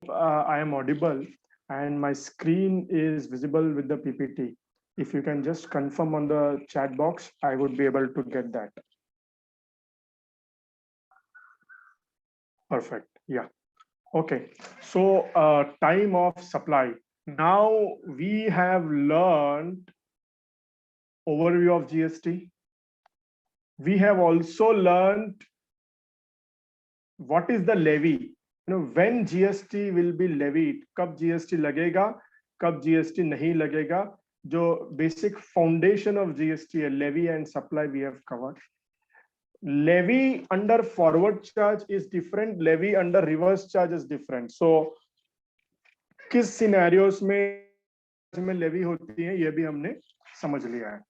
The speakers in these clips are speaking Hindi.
I am audible and my screen is visible with the PPT. If you can just confirm on the chat box, I would be able to get that. Perfect. Yeah. Okay. So time of supply. Now we have learned overview of GST. We have also learned what is the levy. When GST will be levied, कब GST लगेगा, कब GST नहीं लगेगा. जो basic foundation of GST है, levy and supply we have covered. Levy under forward charge is different, levy under reverse charge is different. So किस scenarios में levy होती है ये भी हमने समझ लिया है.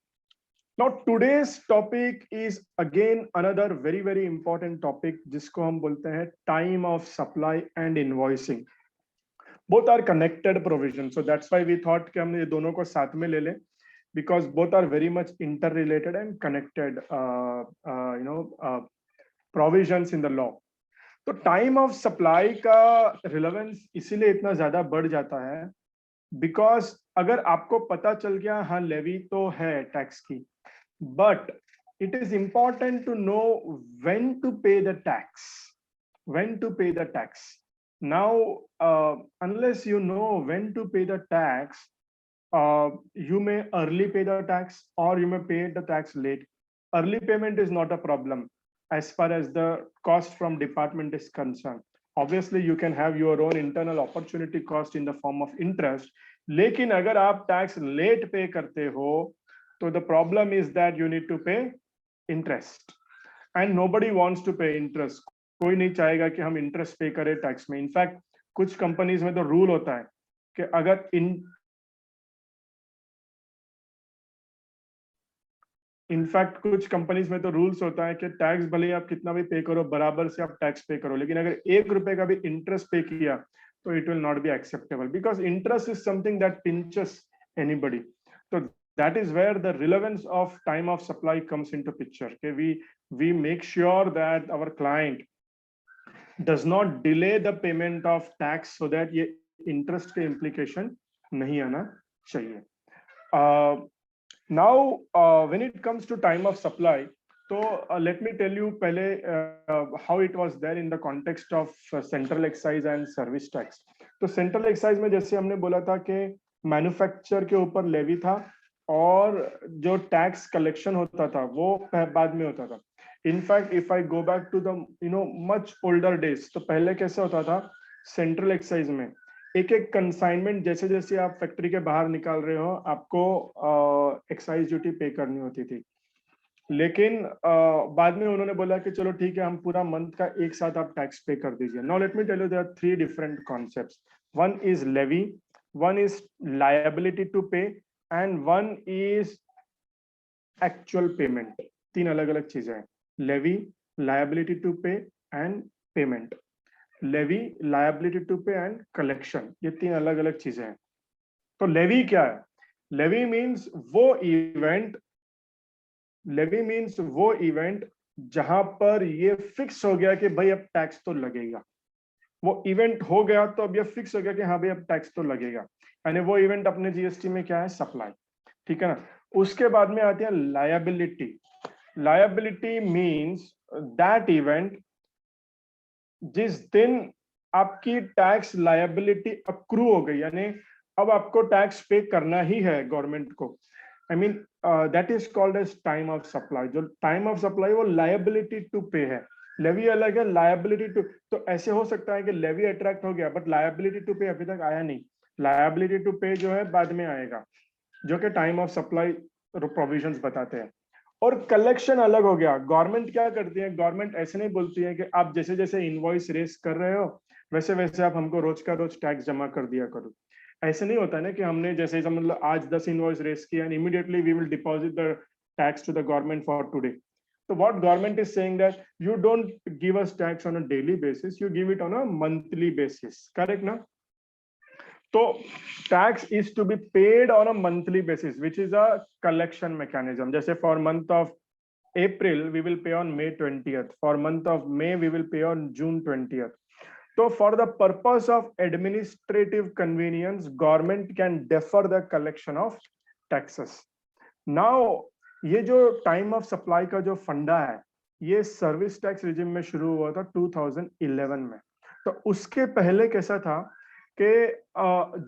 Now today's topic is again another very important topic जिसको हम बोलते हैं time of supply and invoicing. Both are connected provisions, so that's why we thought कि हम ये दोनों को साथ में ले लें, because both are very much interrelated and connected provisions in the law. तो टाइम ऑफ सप्लाई का रिलेवेंस इसीलिए इतना ज्यादा बढ़ जाता है बिकॉज अगर आपको पता चल गया हाँ लेवी तो है टैक्स की, but it is important to know when to pay the tax. When to pay the tax. Now, unless you know when to pay the tax, you may early pay the tax or you may pay the tax late. Early payment is not a problem as far as the cost from department is concerned. Obviously, you can have your own internal opportunity cost in the form of interest. लेकिन अगर आप tax late pay करते हो, तो the problem is that you need to pay interest, and nobody wants to pay interest. कोई नहीं चाहेगा कि हम interest pay करें tax में. इनफैक्ट कुछ कंपनीज में तो रूल होता है कि अगर इनफैक्ट कुछ कंपनीज में तो रूल्स होता है कि टैक्स भले ही आप कितना भी पे करो बराबर से आप टैक्स पे करो, लेकिन अगर ₹1 का भी इंटरेस्ट पे किया तो it will not be acceptable because interest is something that pinches anybody. तो that is where the relevance of time of supply comes into picture. Okay, we make sure that our client does not delay the payment of tax so that ये interest के implication नहीं आना चाहिए. Now, when it comes to time of supply, so let me tell you पहले how it was there in the context of central excise and service tax. तो central excise में जैसे हमने बोला था कि मैन्युफैक्चर के ऊपर लेवी था और जो टैक्स कलेक्शन होता था वो बाद में होता था. In fact if I go back to the much older days, तो पहले कैसे होता था सेंट्रल एक्साइज में एक एक कंसाइनमेंट जैसे जैसे आप फैक्ट्री के बाहर निकाल रहे हो आपको एक्साइज ड्यूटी पे करनी होती थी. लेकिन बाद में उन्होंने बोला कि चलो ठीक है हम पूरा मंथ का एक साथ आप टैक्स पे कर दीजिए. Now let me tell you there are 3 different concepts. One is levy, one is liability to pay and one is actual payment. 3 अलग अलग चीजें हैं. Levy, liability to pay and payment. Levy, liability to pay and collection, ये 3 अलग अलग चीजें हैं. तो लेवी क्या है? लेवी मीन्स वो इवेंट जहां पर ये फिक्स हो गया कि भाई अब टैक्स तो लगेगा. वो इवेंट हो गया तो अब ये फिक्स हो गया कि हाँ भाई अब टैक्स तो लगेगा. यानी वो इवेंट अपने जीएसटी में क्या है? सप्लाई. ठीक है ना. उसके बाद में आती है liability. Liability means that event जिस दिन आपकी टैक्स लायबिलिटी अक्रू हो गई, यानी अब आपको टैक्स पे करना ही है गवर्नमेंट को. I mean that is called as time of supply. जो टाइम ऑफ सप्लाई वो लायबिलिटी टू पे है. लेवी अलग है, लायबिलिटी टू. तो ऐसे हो सकता है कि लेवी अट्रैक्ट हो गया बट लायबिलिटी टू पे अभी तक आया नहीं. लायबिलिटी टू पे जो है बाद में आएगा, जो कि टाइम ऑफ सप्लाई प्रोविजंस बताते हैं. और कलेक्शन अलग हो गया. गवर्नमेंट क्या करती है? गवर्नमेंट ऐसे नहीं बोलती है कि आप जैसे जैसे इनवॉइस रेस कर रहे हो वैसे वैसे आप हमको रोज का रोज टैक्स जमा कर दिया करो. ऐसे नहीं होता ना कि हमने जैसे मतलब आज 10 इनवॉइस रेस किया and immediately we will deposit the tax to the government for today. So what government is saying that you don't give us tax on a daily basis, you give it on a monthly basis. Correct na? So tax is to be paid on a monthly basis, which is a collection mechanism. Just for month of April, we will pay on May 20th. For month of May, we will pay on June 20th. तो for the purpose of administrative convenience government can defer the collection of taxes. Now ये जो टाइम ऑफ सप्लाई का जो फंडा है, ये सर्विस टैक्स रिजिम में शुरू हुआ था 2011 में. तो उसके पहले कैसा था कि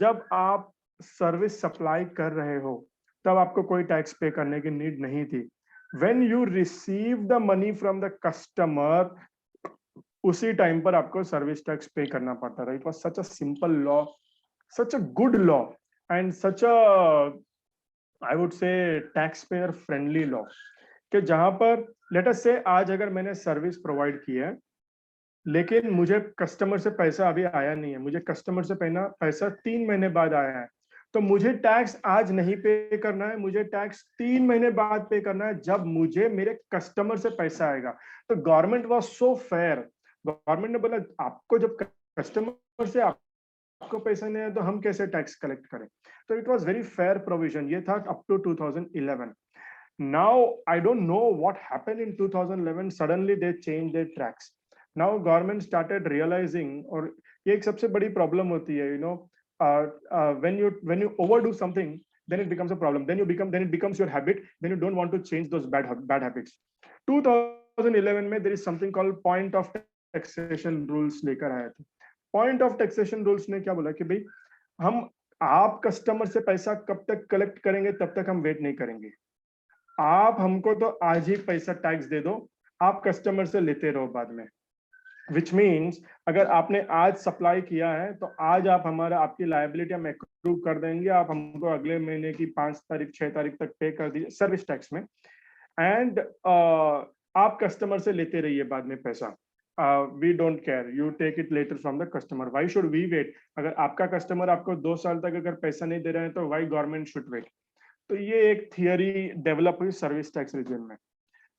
जब आप सर्विस सप्लाई कर रहे हो तब आपको कोई टैक्स पे करने की नीड नहीं थी. When you receive the money from the customer, उसी टाइम पर आपको सर्विस टैक्स पे करना पड़ता था. It was such a simple law, such a good law, and such a, I would say, taxpayer friendly law, कि जहां पर लेट अस से आज अगर मैंने सर्विस प्रोवाइड की है लेकिन मुझे कस्टमर से पैसा अभी आया नहीं है, मुझे कस्टमर से पैसा 3 महीने बाद आया है, तो मुझे टैक्स आज नहीं पे करना है, मुझे टैक्स 3 महीने बाद पे करना है जब मुझे मेरे कस्टमर से पैसा आएगा. तो government was so fair. Government ने बोला आपको जब कस्टमर से आपको पैसा नहीं है तो हम कैसे टैक्स कलेक्ट करें. तो it was very fair provision. ये था up to 2011. Now I don't know what happened in 2011. Suddenly they change their tax. Now government started realizing, और ये एक सबसे बड़ी प्रॉब्लम होती है, you know, when you overdo something, then it becomes a problem, then it becomes your habit, then you don't want to change those bad habits. 2011 में there is something called point of taxation rules लेकर आए थे. पॉइंट ऑफ टैक्सेशन रूल्स ने क्या बोला कि भाई हम आप कस्टमर से पैसा कब तक कलेक्ट करेंगे तब तक हम वेट नहीं करेंगे. आप हमको तो आज ही पैसा टैक्स दे दो, आप कस्टमर से लेते रहो बाद में. विच मीन्स अगर आपने आज सप्लाई किया है तो आज आप हमारा आपकी लायबिलिटी हम एक्रू कर देंगे, आप हमको अगले महीने की 5 तारीख 6 तारीख तक पे कर दीजिए सर्विस टैक्स में, एंड आप कस्टमर से लेते रहिए बाद में पैसा. We don't care, you take it later from the customer. Why should we wait? अगर आपका कस्टमर आपको 2 साल तक अगर पैसा नहीं दे रहे हैं तो व्हाई गवर्नमेंट शुड वेट? तो ये एक थियरी डेवलप हुई सर्विस टैक्स रीजन में.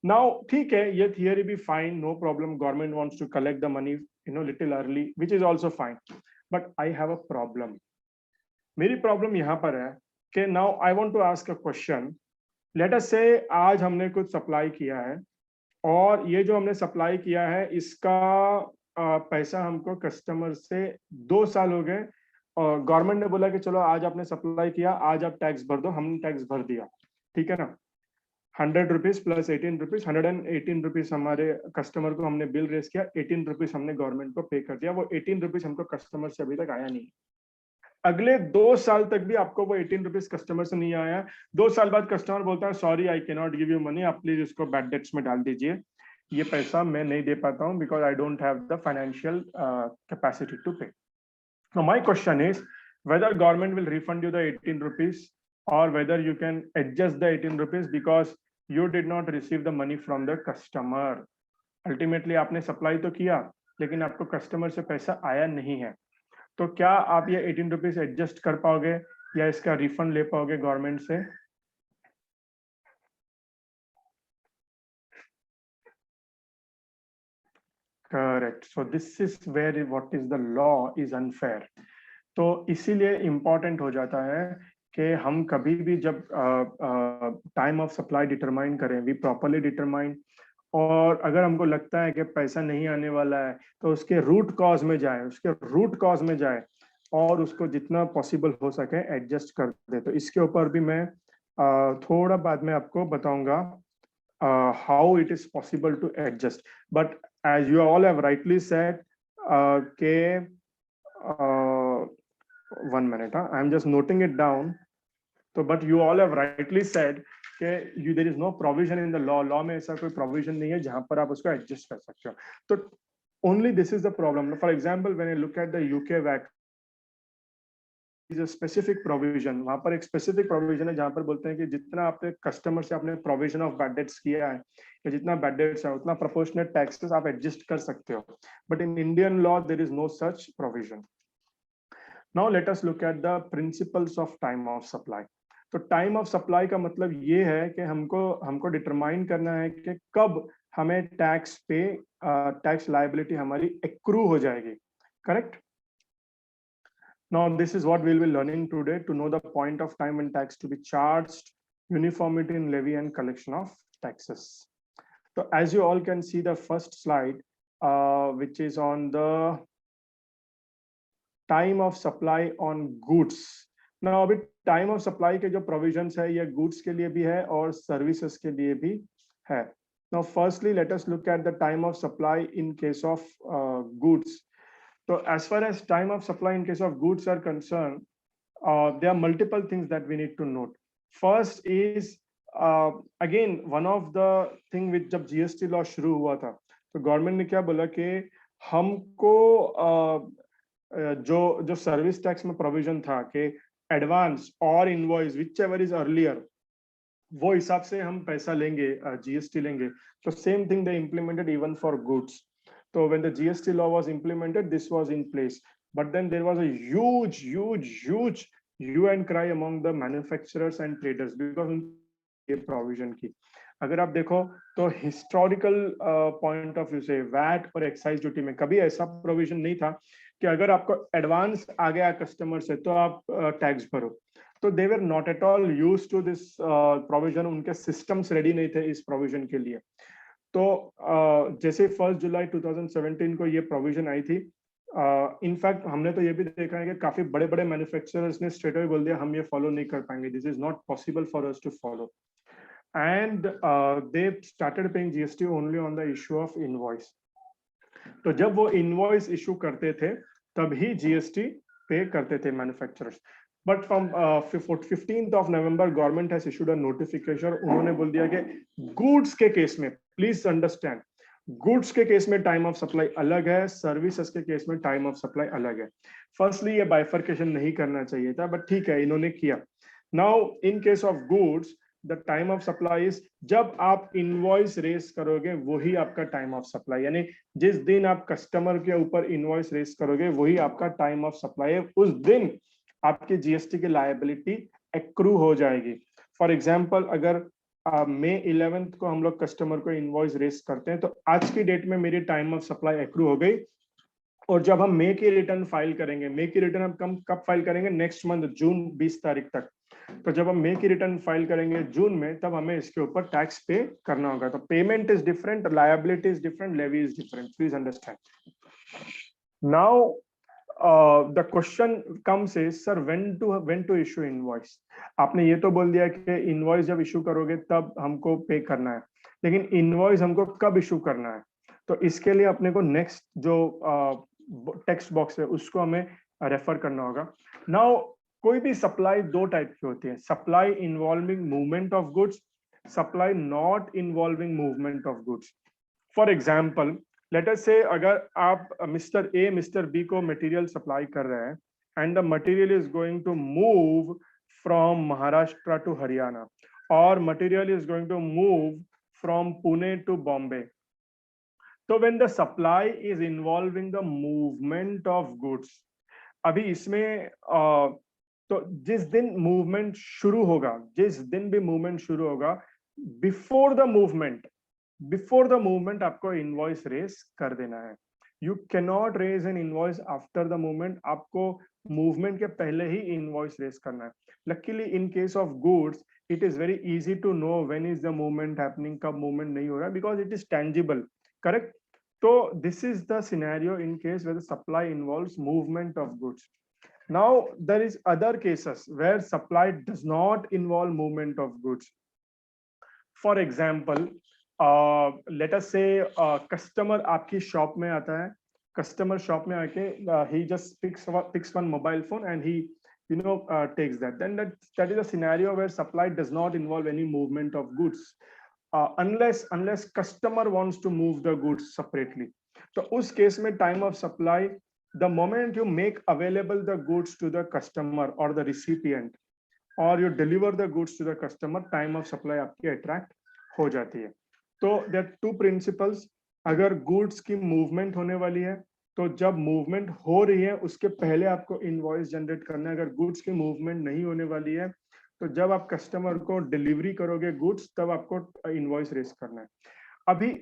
नाउ ठीक है, ये थियरी भी fine, no problem, government wants to collect the money little early, which is also fine. But I have a problem. मेरी प्रॉब्लम यहाँ पर है कि now I want to ask a question. Let us say आज हमने कुछ सप्लाई किया है और ये जो हमने सप्लाई किया है इसका पैसा हमको कस्टमर से 2 साल हो गए, और गवर्नमेंट ने बोला कि चलो आज आपने सप्लाई किया, आज आप टैक्स भर दो. हमने टैक्स भर दिया, ठीक है ना. 100 रुपीज प्लस 18 रुपीज, 118 रुपीज हमारे कस्टमर को हमने बिल रेस किया, 18 रुपीज हमने गवर्नमेंट को पे कर दिया. वो 18 रुपीज हमको कस्टमर से अभी तक आया नहीं. अगले 2 साल तक भी आपको वो 18 रुपीज कस्टमर से नहीं आया. 2 साल बाद कस्टमर बोलता है sorry I can not give you money, आप प्लीज इसको बैड डेट्स में डाल दीजिए, ये पैसा मैं नहीं दे पाता हूँ because I don't have the financial capacity to pay. Now my question is whether government will refund you the 18 rupees or whether you can adjust the 18 rupees because you did not receive the money from the customer. Ultimately आपने सप्लाई तो किया लेकिन आपको कस्टमर से पैसा आया नहीं है. तो क्या आप ये 18 रुपीज एडजस्ट कर पाओगे या इसका रिफंड ले पाओगे गवर्नमेंट से? Correct. So this is where what is the law is unfair. तो इसीलिए इम्पोर्टेंट हो जाता है कि हम कभी भी जब टाइम ऑफ सप्लाई डिटरमाइन करें, वी प्रॉपरली डिटरमाइन, और अगर हमको लगता है कि पैसा नहीं आने वाला है तो उसके रूट कॉज में जाए और उसको जितना पॉसिबल हो सके एडजस्ट कर दे. तो इसके ऊपर भी मैं थोड़ा बाद में आपको बताऊंगा how it is possible to adjust. But as you all have rightly said के 1 minute, I am just noting it down. So but you all have rightly said कि there is no provision in the law में ऐसा कोई provision नहीं है जहां पर आप उसको adjust कर सकते हो. तो only this is the problem. For example, when I look at the UK VAT, is a specific provision. वहां पर एक specific provision है जहां पर बोलते हैं कि जितना आपने कस्टमर से आपने provision of bad debts किया है या जितना bad debts है उतना proportionate taxes आप adjust कर सकते हो. But in Indian law there is no such provision. Now let us look at the principles of time of supply. तो टाइम ऑफ सप्लाई का मतलब ये है कि हमको डिटरमाइन करना है कि कब हमें टैक्स लायबिलिटी हमारी एक्रू हो जाएगी. Correct. Now this is what we'll be learning today, to know the point of time when tax to be charged, uniformity in levy and collection of taxes. So as you all can see the first slide, which is on the time of supply on goods. ना अभी टाइम ऑफ सप्लाई के जो प्रोविजंस है ये गुड्स के लिए भी है और सर्विसेज के लिए भी है। Now, firstly, let us look at the time of supply in case of goods. So, as far as time of supply in case of goods are concerned, there are multiple things that we need to note. First is again one of the thing with जब GST law शुरू हुआ था तो गवर्नमेंट ने क्या बोला कि हमको जो सर्विस टैक्स में प्रोविजन था कि एडवांस और invoice whichever is earlier वो हिसाब से हम पैसा लेंगे, जीएसटी लेंगे। तो same thing they implemented even for goods. तो when the GST law was implemented this was in place, but then there was a huge hue and cry among the manufacturers and traders because ये प्रोविजन की अगर आप देखो तो हिस्टोरिकल पॉइंट ऑफ व्यू से वैट और एक्साइज ड्यूटी में कभी ऐसा प्रोविजन नहीं था कि अगर आपको एडवांस आ गया कस्टमर से तो आप टैक्स भरो। तो they were not at all used to this provision, उनके सिस्टम्स रेडी नहीं थे इस प्रोविजन के लिए। तो जैसे 1 जुलाई 2017 को ये प्रोविजन आई थी, इनफैक्ट हमने तो ये भी देखा है कि काफी बड़े बड़े मैन्युफैक्चरर्स ने स्ट्रेट अवे बोल दिया हम ये फॉलो नहीं कर पाएंगे, this is not possible for us to follow, and they started paying GST only on the issue of invoice. तो जब वो इनवॉइस इशू करते थे तभी जीएसटी पे करते थे manufacturers. But from 15th of November government has issued a notification, उन्होंने बोल दिया कि गुड्स के केस में, प्लीज अंडरस्टैंड, गुड्स के केस में टाइम ऑफ सप्लाई अलग है, सर्विसेज के केस में टाइम ऑफ सप्लाई अलग है। फर्स्टली ये बाइफर्केशन नहीं करना चाहिए था बट ठीक है इन्होंने किया। Now in case of goods the time of supply is जब आप इनवॉइस रेस करोगे वही आपका टाइम ऑफ सप्लाई, यानी जिस दिन आप कस्टमर के ऊपर इनवॉइस रेस करोगे वही आपका टाइम ऑफ सप्लाई है, उस दिन आपकी जीएसटी की लायबिलिटी एक्रू हो जाएगी। फॉर एग्जाम्पल अगर मई 11 को हम लोग कस्टमर को इनवॉइस रेस करते हैं तो आज की डेट में मेरी टाइम ऑफ सप्लाई एक्रू हो गई, और जब हम मे की रिटर्न फाइल करेंगे, मे की रिटर्न हम कब फाइल करेंगे, नेक्स्ट मंथ जून 20 तारीख तक, तो जब हम मे की रिटर्न फाइल करेंगे जून में तब हमें इसके ऊपर टैक्स पे करना होगा। तो payment is different, liability is different, levy is different, please understand. Now the question comes is sir when to issue invoice. आपने ये तो बोल दिया कि इनवॉइस जब इशू करोगे तब हमको पे करना है, लेकिन इनवॉइस हमको कब इशू करना है? तो इसके लिए अपने को नेक्स्ट जो टेक्स्ट बॉक्स है उसको हमें रेफर करना होगा। नाउ कोई भी सप्लाई दो टाइप की होती है, supply involving movement of goods, supply not involving movement of goods. For example let us say अगर आप मिस्टर ए मिस्टर बी को मटेरियल सप्लाई कर रहे हैं and the material is going to move from Maharashtra to Haryana और material is going to move from Pune to Bombay. तो when the supply is involving the movement of goods, अभी इसमें तो जिस दिन मूवमेंट शुरू होगा, जिस दिन भी मूवमेंट शुरू होगा, बिफोर द मूवमेंट आपको इनवॉइस रेस कर देना है। You can not raise an invoice after the movement, आपको मूवमेंट के पहले ही इनवॉइस रेस करना है। Luckily in case of goods it is very easy to know when is the movement happening, कब मूवमेंट नहीं हो रहा है, because it is tangible, correct. तो this is the scenario in case where the supply involves movement of goods. Now there is other cases where supply does not involve movement of goods. For example, let us say customer आपकी शॉप में आता है, कस्टमर शॉप में आके he just picks one mobile phone and he takes that. Then that is a scenario where supply does not involve any movement of goods unless customer wants to move the goods separately. तो उस केस में time of supply, the moment you make available the goods to the customer or the recipient or you deliver the goods to the customer, time of supply आपकी attract हो जाती है। तो there are two principles, अगर goods की movement होने वाली है तो जब movement हो रही है उसके पहले आपको invoice generate करना है। अगर goods की movement नहीं होने वाली है तो जब आप customer को delivery करोगे goods तब आपको invoice raise करना है। अभी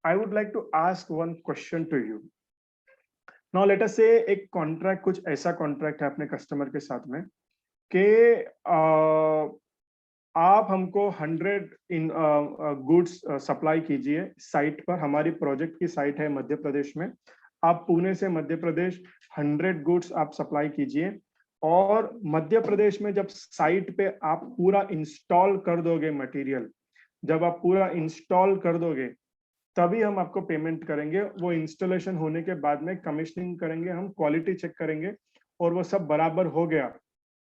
I would like to ask one question to you. Now let us say एक कॉन्ट्रैक्ट, कुछ ऐसा कॉन्ट्रैक्ट है अपने कस्टमर के साथ में कि आप हमको 100 गुड्स सप्लाई कीजिए साइट पर, हमारी प्रोजेक्ट की साइट है मध्य प्रदेश में, आप पुणे से मध्य प्रदेश 100 गुड्स आप सप्लाई कीजिए, और मध्य प्रदेश में जब साइट पे आप पूरा इंस्टॉल कर दोगे मटेरियल, जब आप पूरा इंस्टॉल कर दोगे तभी हम आपको पेमेंट करेंगे। वो इंस्टॉलेशन होने के बाद में कमीशनिंग करेंगे, हम क्वालिटी चेक करेंगे, और वो सब बराबर हो गया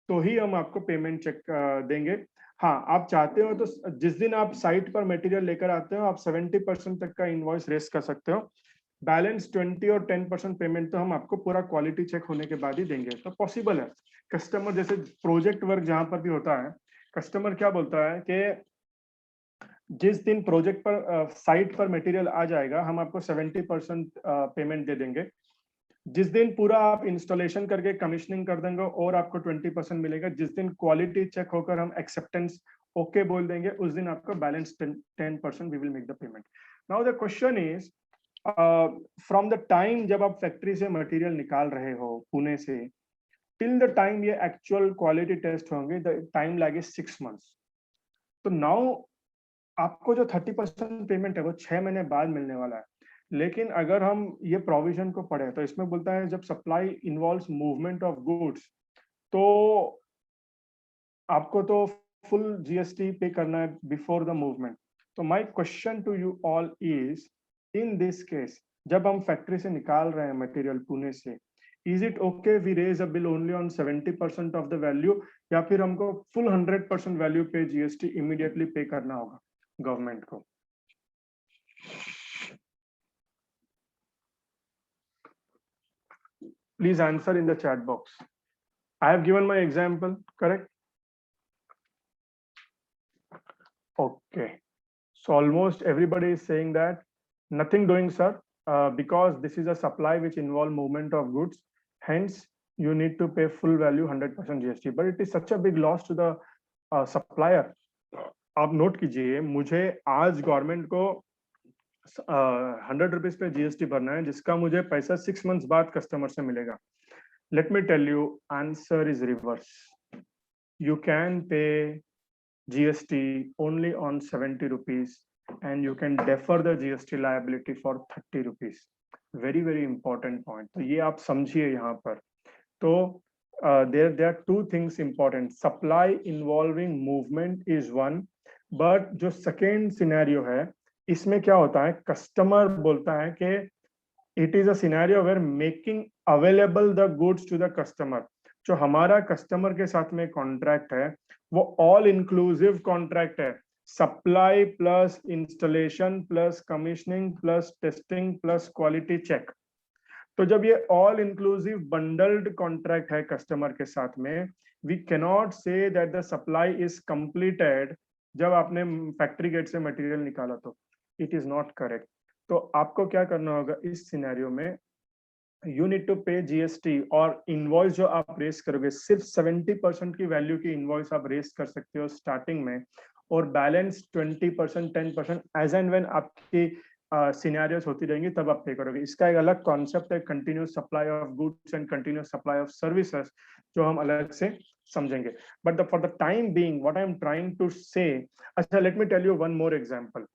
तो ही हम आपको पेमेंट चेक देंगे। हाँ, आप चाहते हो तो जिस दिन आप साइट पर मटेरियल लेकर आते हो, आप 70% तक का इनवॉइस रेस कर सकते हो। बैलेंस 20 और 10% पेमेंट तो हम आपको पूरा क्वालिटी चेक होने के बाद ही देंगे। तो पॉसिबल है। कस्टमर जैसे प्रोजेक्ट वर्क जहां पर भी होता है, कस्टमर क्या बोलता है कि जिस दिन प्रोजेक्ट पर साइट पर मटेरियल आ जाएगा, हम आपको 70% पेमेंट दे देंगे। जिस दिन पूरा आप इंस्टॉलेशन करके कमीशनिंग कर देंगे और आपको 20% मिलेगा। जिस दिन क्वालिटी चेक होकर हम एक्सेप्टेंस ओके बोल देंगे, उस दिन आपको balance 10% we will make the payment. Now the question is, from the time जब आप फैक्ट्री से मटेरियल निकाल रहे हो पुणे से, टिल द टाइम ये एक्चुअल क्वालिटी टेस्ट होंगे, the time lag is 6 months। तो नाउ आपको जो 30% पेमेंट है वो 6 महीने बाद मिलने वाला है। लेकिन अगर हम ये प्रोविजन को पढ़े तो इसमें बोलता है जब supply involves movement of goods, तो आपको तो फुल जीएसटी पे करना है बिफोर द मूवमेंट। तो my question to you all is, in this case जब हम फैक्ट्री से निकाल रहे हैं मटेरियल पुणे से, is it okay we raise a bill only on 70% of the value, या फिर हमको full 100% value pay GST immediately pay करना होगा गवर्नमेंट को? Please answer in the chat box. I have given my example, correct? Okay. So almost everybody is saying that nothing doing, sir, because this is a supply which involve movement of goods. Hence, you need to pay full value 100% GST. But it is such a big loss to the supplier. आप नोट कीजिए, मुझे आज गवर्नमेंट को 100 रुपीज पे जीएसटी भरना है, जिसका मुझे पैसा 6 months बाद कस्टमर से मिलेगा। Let me tell you, answer is reverse. You can pay GST only on 70 rupees and you can defer the GST liability for 30 rupees. Very, very important point. तो ये आप समझिए यहाँ पर। तो there are two things important. Supply involving movement is one, but जो second scenario है, इसमें क्या होता है, कस्टमर बोलता है कि it is a scenario where making available the goods to the customer। जो हमारा कस्टमर के साथ में कॉन्ट्रैक्ट है वो ऑल इंक्लूसिव कॉन्ट्रैक्ट है, supply plus installation plus commissioning plus testing plus quality check. तो जब ये ऑल इंक्लूसिव बंडल्ड कॉन्ट्रैक्ट है कस्टमर के साथ में, we cannot say that the supply is completed जब आपने फैक्ट्री गेट से मटेरियल निकाला, तो इट इज नॉट करेक्ट। तो आपको क्या करना होगा इस सिनेरियो में, you need to pay GST, और इनवॉइस जो आप रेस करोगे सिर्फ 70% की वैल्यू की इनवॉइस आप रेस कर सकते हो स्टार्टिंग में, और बैलेंस 20% 10% एज एंड व्हेन आपकी सिनेरियोस होती रहेंगी तब आप पे करोगे। इसका एक अलग कॉन्सेप्ट है, continuous supply of goods and continuous supply of services, जो हम अलग से समझेंगे। But for the time being what I am trying to say, अच्छा let me tell you one more example.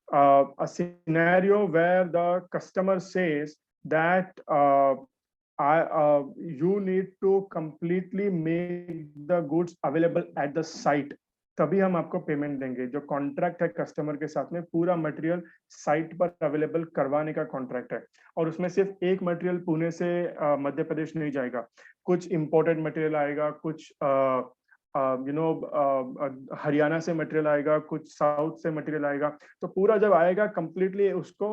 A scenario where the customer says that you need to completely make the goods available at the site, तभी हम आपको पेमेंट देंगे। जो कॉन्ट्रैक्ट है कस्टमर के साथ में, पूरा मटेरियल साइट पर अवेलेबल करवाने का कॉन्ट्रैक्ट है, और उसमें सिर्फ एक मटेरियल पुणे से मध्य प्रदेश नहीं जाएगा, कुछ इंपोर्टेड मटेरियल आएगा, कुछ हरियाणा से मटेरियल आएगा, कुछ साउथ से मटेरियल आएगा। तो पूरा जब आएगा कंप्लीटली उसको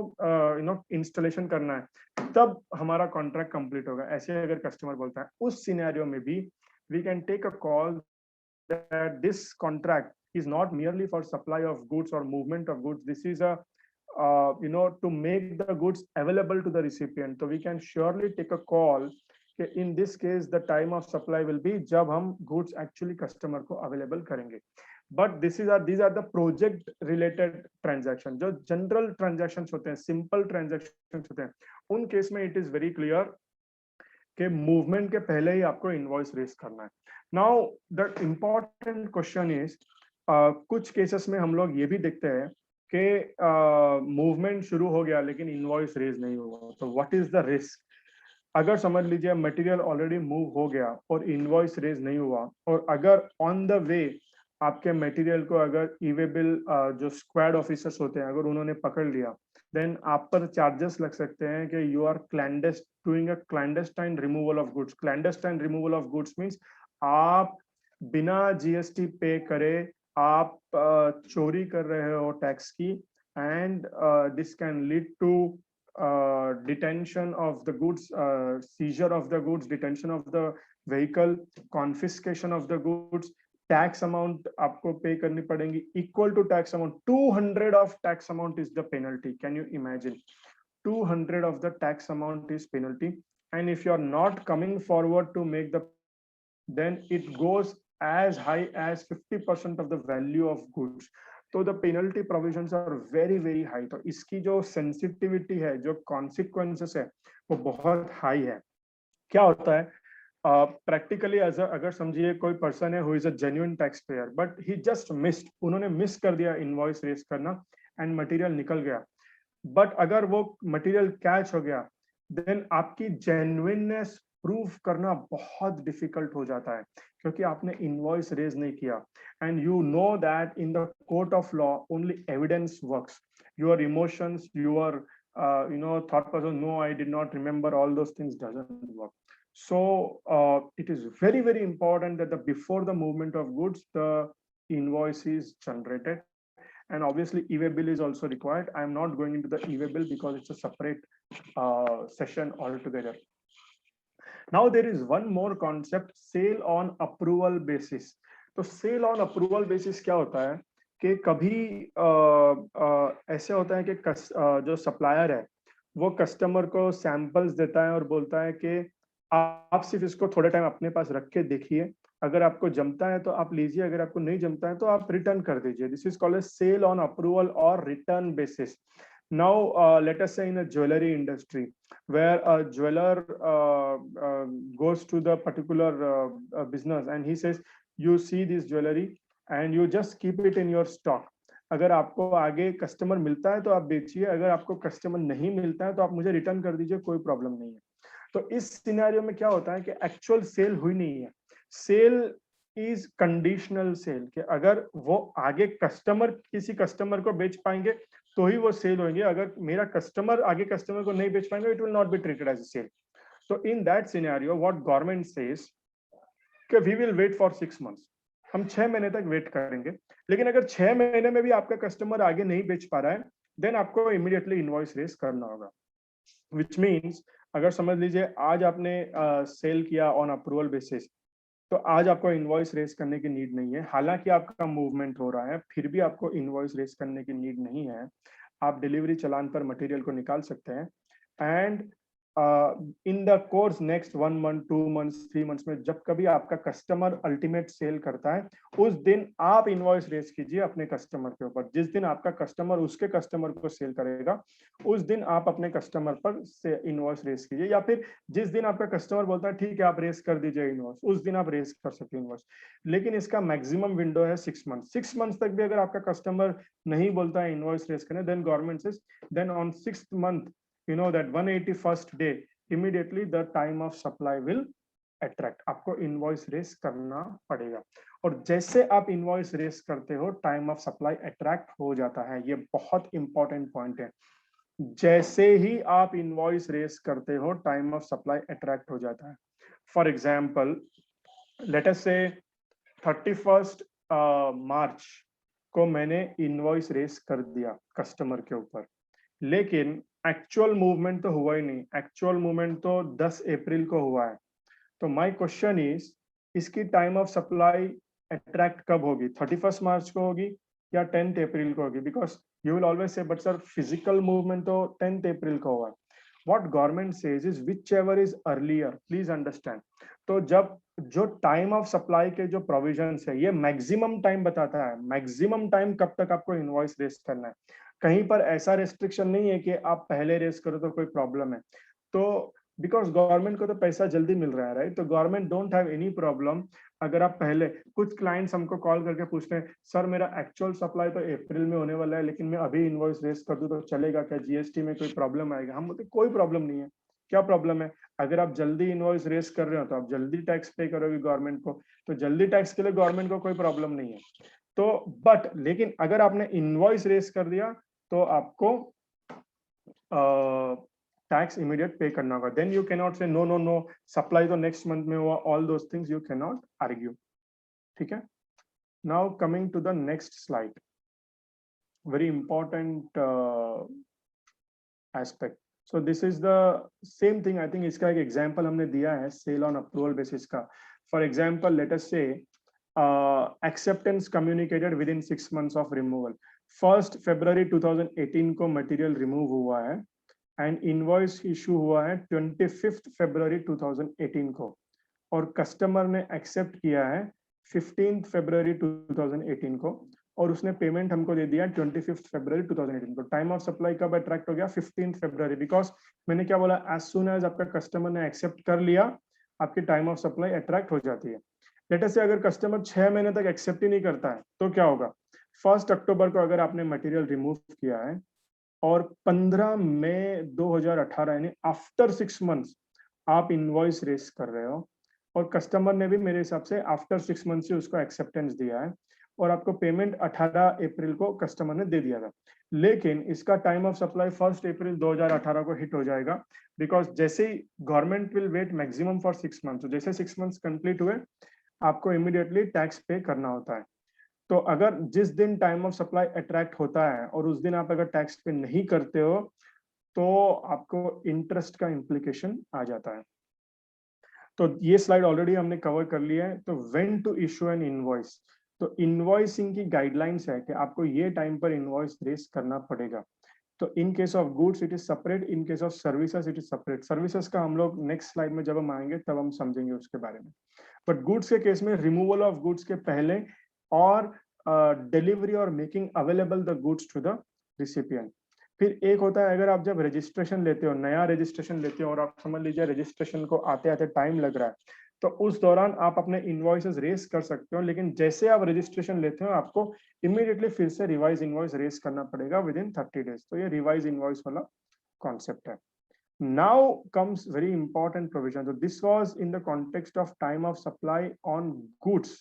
इंस्टॉलेशन करना है, तब हमारा कॉन्ट्रैक्ट कंप्लीट होगा। ऐसे अगर कस्टमर बोलता है, उस सिनेरियो में भी we can take a call that this contract is not merely for supply of goods or movement of goods. This is a to make the goods available to the recipient. So we can surely take a call कि in this case the time of supply will be जब हम goods actually customer को available करेंगे। But these are the project related transaction। जो general transactions होते हैं, simple transactions होते हैं, उन केस में it is very clear कि movement के पहले ही आपको invoice raise करना है। Now the important question is, कुछ केसेस में हम लोग ये भी देखते हैं कि मूवमेंट शुरू हो गया लेकिन इनवॉइस रेज नहीं हुआ, तो व्हाट इज द रिस्क? अगर समझ लीजिए मटेरियल ऑलरेडी मूव हो गया और इनवॉइस रेज नहीं हुआ, और अगर ऑन द वे आपके मटेरियल को अगर इवेबल जो स्क्वाड ऑफिसर्स होते हैं अगर उन्होंने पकड़ लिया, देन आप पर चार्जेस लग सकते हैं कि you are doing a clandestine removal of goods. Clandestine removal of goods means आप बिना जीएसटी पे करे आप चोरी कर रहे हो टैक्स की, and this can lead to detention of the goods, seizure of the goods, detention of the vehicle, confiscation of the goods, tax amount आपको पे करनी पड़ेगी equal to tax amount. 200 of tax amount is the penalty. Can you imagine? 200 of the tax amount is penalty, and if you are not coming forward to make the, then it goes as high as 50% of the value of goods. तो the penalty provisions are very very high. तो इसकी जो सेंसिटिविटी है, जो कॉन्सिक्वेंसेस है, वो बहुत हाई है। क्या होता है प्रैक्टिकली अगर समझिए कोई पर्सन है who is a genuine tax payer, but he just missed, उन्होंने मिस कर दिया इनवॉइस रेज करना एंड मटेरियल निकल गया, बट अगर वो मटेरियल कैच हो गया, देन आपकी जेन्युइननेस प्रूव करना बहुत डिफिकल्ट हो जाता है, क्योंकि आपने इनवॉइस रेज नहीं किया। And you know that in the court of law only evidence works, your emotions, your thought process, no, I did not remember, all those things doesn't work. So it is very very important that before the movement of goods the invoice is generated, and obviously e-way bill is also required. I am not going into the e-way bill because it's a separate session altogether. Now there is one more concept, sale on approval basis. तो sale on approval basis क्या होता है कि कभी ऐसे होता है कि जो सप्लायर है वो कस्टमर को सैंपल्स देता है और बोलता है कि आप सिर्फ इसको थोड़े टाइम अपने पास रख के देखिए, अगर आपको जमता है तो आप लीजिए, अगर आपको नहीं जमता है तो आप रिटर्न कर दीजिए। This is called as sale on approval और return basis. Now, let us say in a jewelry industry, where a jeweler goes to the particular business and he says, you see this jewelry and you just keep it in your stock. अगर आपको आगे कस्टमर मिलता है तो आप बेचिए, अगर आपको कस्टमर नहीं मिलता है तो आप मुझे रिटर्न कर दीजिए, कोई प्रॉब्लम नहीं है। तो इस सिनेरियो में क्या होता है कि एक्चुअल सेल हुई नहीं है, सेल इज कंडीशनल सेल, कि अगर वो आगे कस्टमर किसी कस्टमर को बेच पाएंगे तो ही वो सेल होंगे, अगर मेरा कस्टमर आगे कस्टमर को नहीं बेच पाएंगे, it will not be treated as a sale. तो in that scenario what government says कि we will wait for 6 months, हम 6 महीने तक वेट करेंगे, लेकिन अगर 6 महीने में भी आपका कस्टमर आगे नहीं बेच पा रहा है, देन आपको इमीडिएटली इनवॉइस रेज करना होगा। विच मीन्स अगर समझ लीजिए आज आपने सेल किया ऑन अप्रूवल बेसिस, तो आज आपको इनवॉइस रेस करने की नीड नहीं है, हालांकि आपका मूवमेंट हो रहा है, फिर भी आपको इनवॉइस रेस करने की नीड नहीं है। आप डिलीवरी चलान पर मटेरियल को निकाल सकते हैं, and in the course next 1 month 2 months 3 months में जब कभी आपका कस्टमर अल्टीमेट सेल करता है, उस दिन आप इनवॉइस रेस कीजिए अपने कस्टमर के ऊपर। जिस दिन आपका कस्टमर उसके कस्टमर को सेल करेगा, उस दिन आप अपने कस्टमर पर से इनवॉइस रेस कीजिए, या फिर जिस दिन आपका कस्टमर बोलता है ठीक है आप रेस कर दीजिए इनवॉइस, उस दिन आप रेस कर सकते हैं इनवॉइस। लेकिन इसका मैक्सिमम विंडो है 6 मंथ। 6 मंथ्स तक भी अगर आपका कस्टमर नहीं बोलता है इनवॉइस रेस करने, then government says, then on 6th month, you know that 181st day, immediately the time of supply will attract, आपको इनवॉइस रेस करना पड़ेगा। और जैसे आप इनवॉइस रेस करते हो, टाइम ऑफ सप्लाई अट्रैक्ट हो जाता है। ये बहुत इंपॉर्टेंट पॉइंट है, जैसे ही आप इनवॉइस रेस करते हो, टाइम ऑफ सप्लाई अट्रैक्ट हो जाता है। फॉर एग्जाम्पल, लेट अस से 31st मार्च को मैंने इनवॉइस रेस कर दिया कस्टमर के ऊपर, लेकिन एक्चुअल मूवमेंट तो हुआ ही नहीं, एक्चुअल मूवमेंट तो 10 अप्रैल को हुआ है। तो माय क्वेश्चन इज, इसकी टाइम ऑफ सप्लाई अट्रैक्ट कब होगी? 31st मार्च को होगी या 10th अप्रैल को होगी? Because you will always say but sir physical movement तो 10th अप्रैल को हुआ। What government says is which ever is earlier, please understand. तो जब जो टाइम ऑफ सप्लाई के जो प्रोविजंस है, ये मैक्सिमम टाइम बताता है, मैक्सिमम टाइम कब तक आपको इनवॉइस रेस करना है। कहीं पर ऐसा रेस्ट्रिक्शन नहीं है कि आप पहले रेस करो तो कोई प्रॉब्लम है। तो बिकॉज गवर्नमेंट को तो पैसा जल्दी मिल रहा है, राइट? तो government don't have any problem. अगर आप पहले, कुछ क्लाइंट्स हमको कॉल करके पूछते हैं, सर मेरा एक्चुअल सप्लाई तो अप्रैल में होने वाला है, लेकिन मैं अभी इनवॉइस रेज कर दूं तो चलेगा क्या? जीएसटी में कोई प्रॉब्लम आएगा? हम बोलते कोई प्रॉब्लम नहीं है। क्या प्रॉब्लम है? अगर आप जल्दी इनवॉइस रेज कर रहे हो तो आप जल्दी टैक्स पे करोगे गवर्नमेंट को, तो जल्दी टैक्स के लिए गवर्नमेंट को कोई प्रॉब्लम नहीं है। तो बट लेकिन अगर आपने इनवॉइस रेज कर दिया तो आपको टैक्स इमीडिएट पे करना होगा। Then you can not say no no no, supply तो नेक्स्ट मंथ में हुआ, all those things you can not argue. ठीक है, now coming to the next slide, very important aspect. So this is the same thing, I think इसका एक एग्जांपल हमने दिया है सेल ऑन अप्रूवल बेसिस का। For example let us say acceptance communicated within 6 months of removal. 1 February 2018 को मटेरियल रिमूव हुआ है एंड इनवॉइस इशू हुआ है 25 February 2018 को, और कस्टमर ने एक्सेप्ट किया है 15 February 2018 को, और उसने पेमेंट हमको दे दिया 25 February 2018 को। टाइम ऑफ सप्लाई कब अट्रैक्ट हो गया? 15 February, बिकॉज मैंने क्या बोला, एज सुन एज आपका कस्टमर ने एक्सेप्ट कर लिया, आपकी टाइम ऑफ सप्लाई अट्रैक्ट हो जाती है। लेट अस से अगर कस्टमर 6 महीने तक एक्सेप्ट ही नहीं करता है तो क्या होगा? 1 October को अगर आपने मटेरियल रिमूव किया है और 15 मई 2018 यानी आफ्टर 6 months आप इनवॉइस रेस कर रहे हो, और कस्टमर ने भी मेरे हिसाब से आफ्टर 6 months से उसको एक्सेप्टेंस दिया है, और आपको पेमेंट 18 अप्रैल को कस्टमर ने दे दिया था। लेकिन इसका टाइम ऑफ सप्लाई 1 अप्रैल 2018 को हिट हो जाएगा, बिकॉज जैसे ही government will wait maximum for 6 months, तो जैसे 6 months कंप्लीट हुए आपको इमीडिएटली टैक्स पे करना होता है। तो अगर जिस दिन टाइम ऑफ सप्लाई अट्रैक्ट होता है और उस दिन आप अगर टैक्स पे नहीं करते हो तो आपको इंटरेस्ट का इम्प्लीकेशन आ जाता है। तो ये स्लाइड ऑलरेडी हमने कवर कर लिया है। तो when to issue an invoice, तो इनवॉइसिंग की गाइडलाइंस है कि आपको ये टाइम पर इनवॉइस रेज करना पड़ेगा। तो इन case of goods it is separate, in case of services it is separate. Services का हम लोग नेक्स्ट स्लाइड में जब हम आएंगे तब हम समझेंगे उसके बारे में। बट गुड्स के केस में रिमूवल ऑफ गुड्स के पहले और डिलीवरी और making available the goods to the recipient. फिर एक होता है अगर आप जब रजिस्ट्रेशन लेते हो, नया रजिस्ट्रेशन लेते हो, और आप समझ लीजिए रजिस्ट्रेशन को आते आते टाइम लग रहा है, तो उस दौरान आप अपने इनवॉइसेस रेस कर सकते हो, लेकिन जैसे आप रजिस्ट्रेशन लेते हो आपको इमीडिएटली फिर से रिवाइज इनवॉइस रेस करना पड़ेगा विद इन 30 days। तो ये रिवाइज इनवॉइस वाला कॉन्सेप्ट है। Now comes very important provision. So this was in the context of time of supply on goods.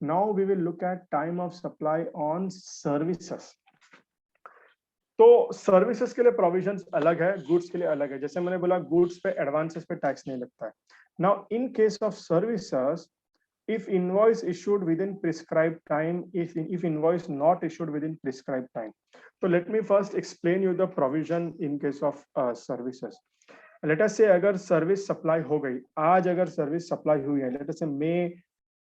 Now we will look at time of supply on services. तो सर्विसेज के लिए प्रोविजंस अलग है, गुड्स के लिए अलग है। जैसे मैंने बोला गुड्स पे एडवांसेस पे टैक्स नहीं लगता है। Now in case of services, if invoice issued within prescribed time, if invoice not issued within prescribed time. So let me first explain you the provision in case of services. Let us say अगर सर्विस सप्लाई हो गई आज, अगर सर्विस सप्लाई हुई है, let us say may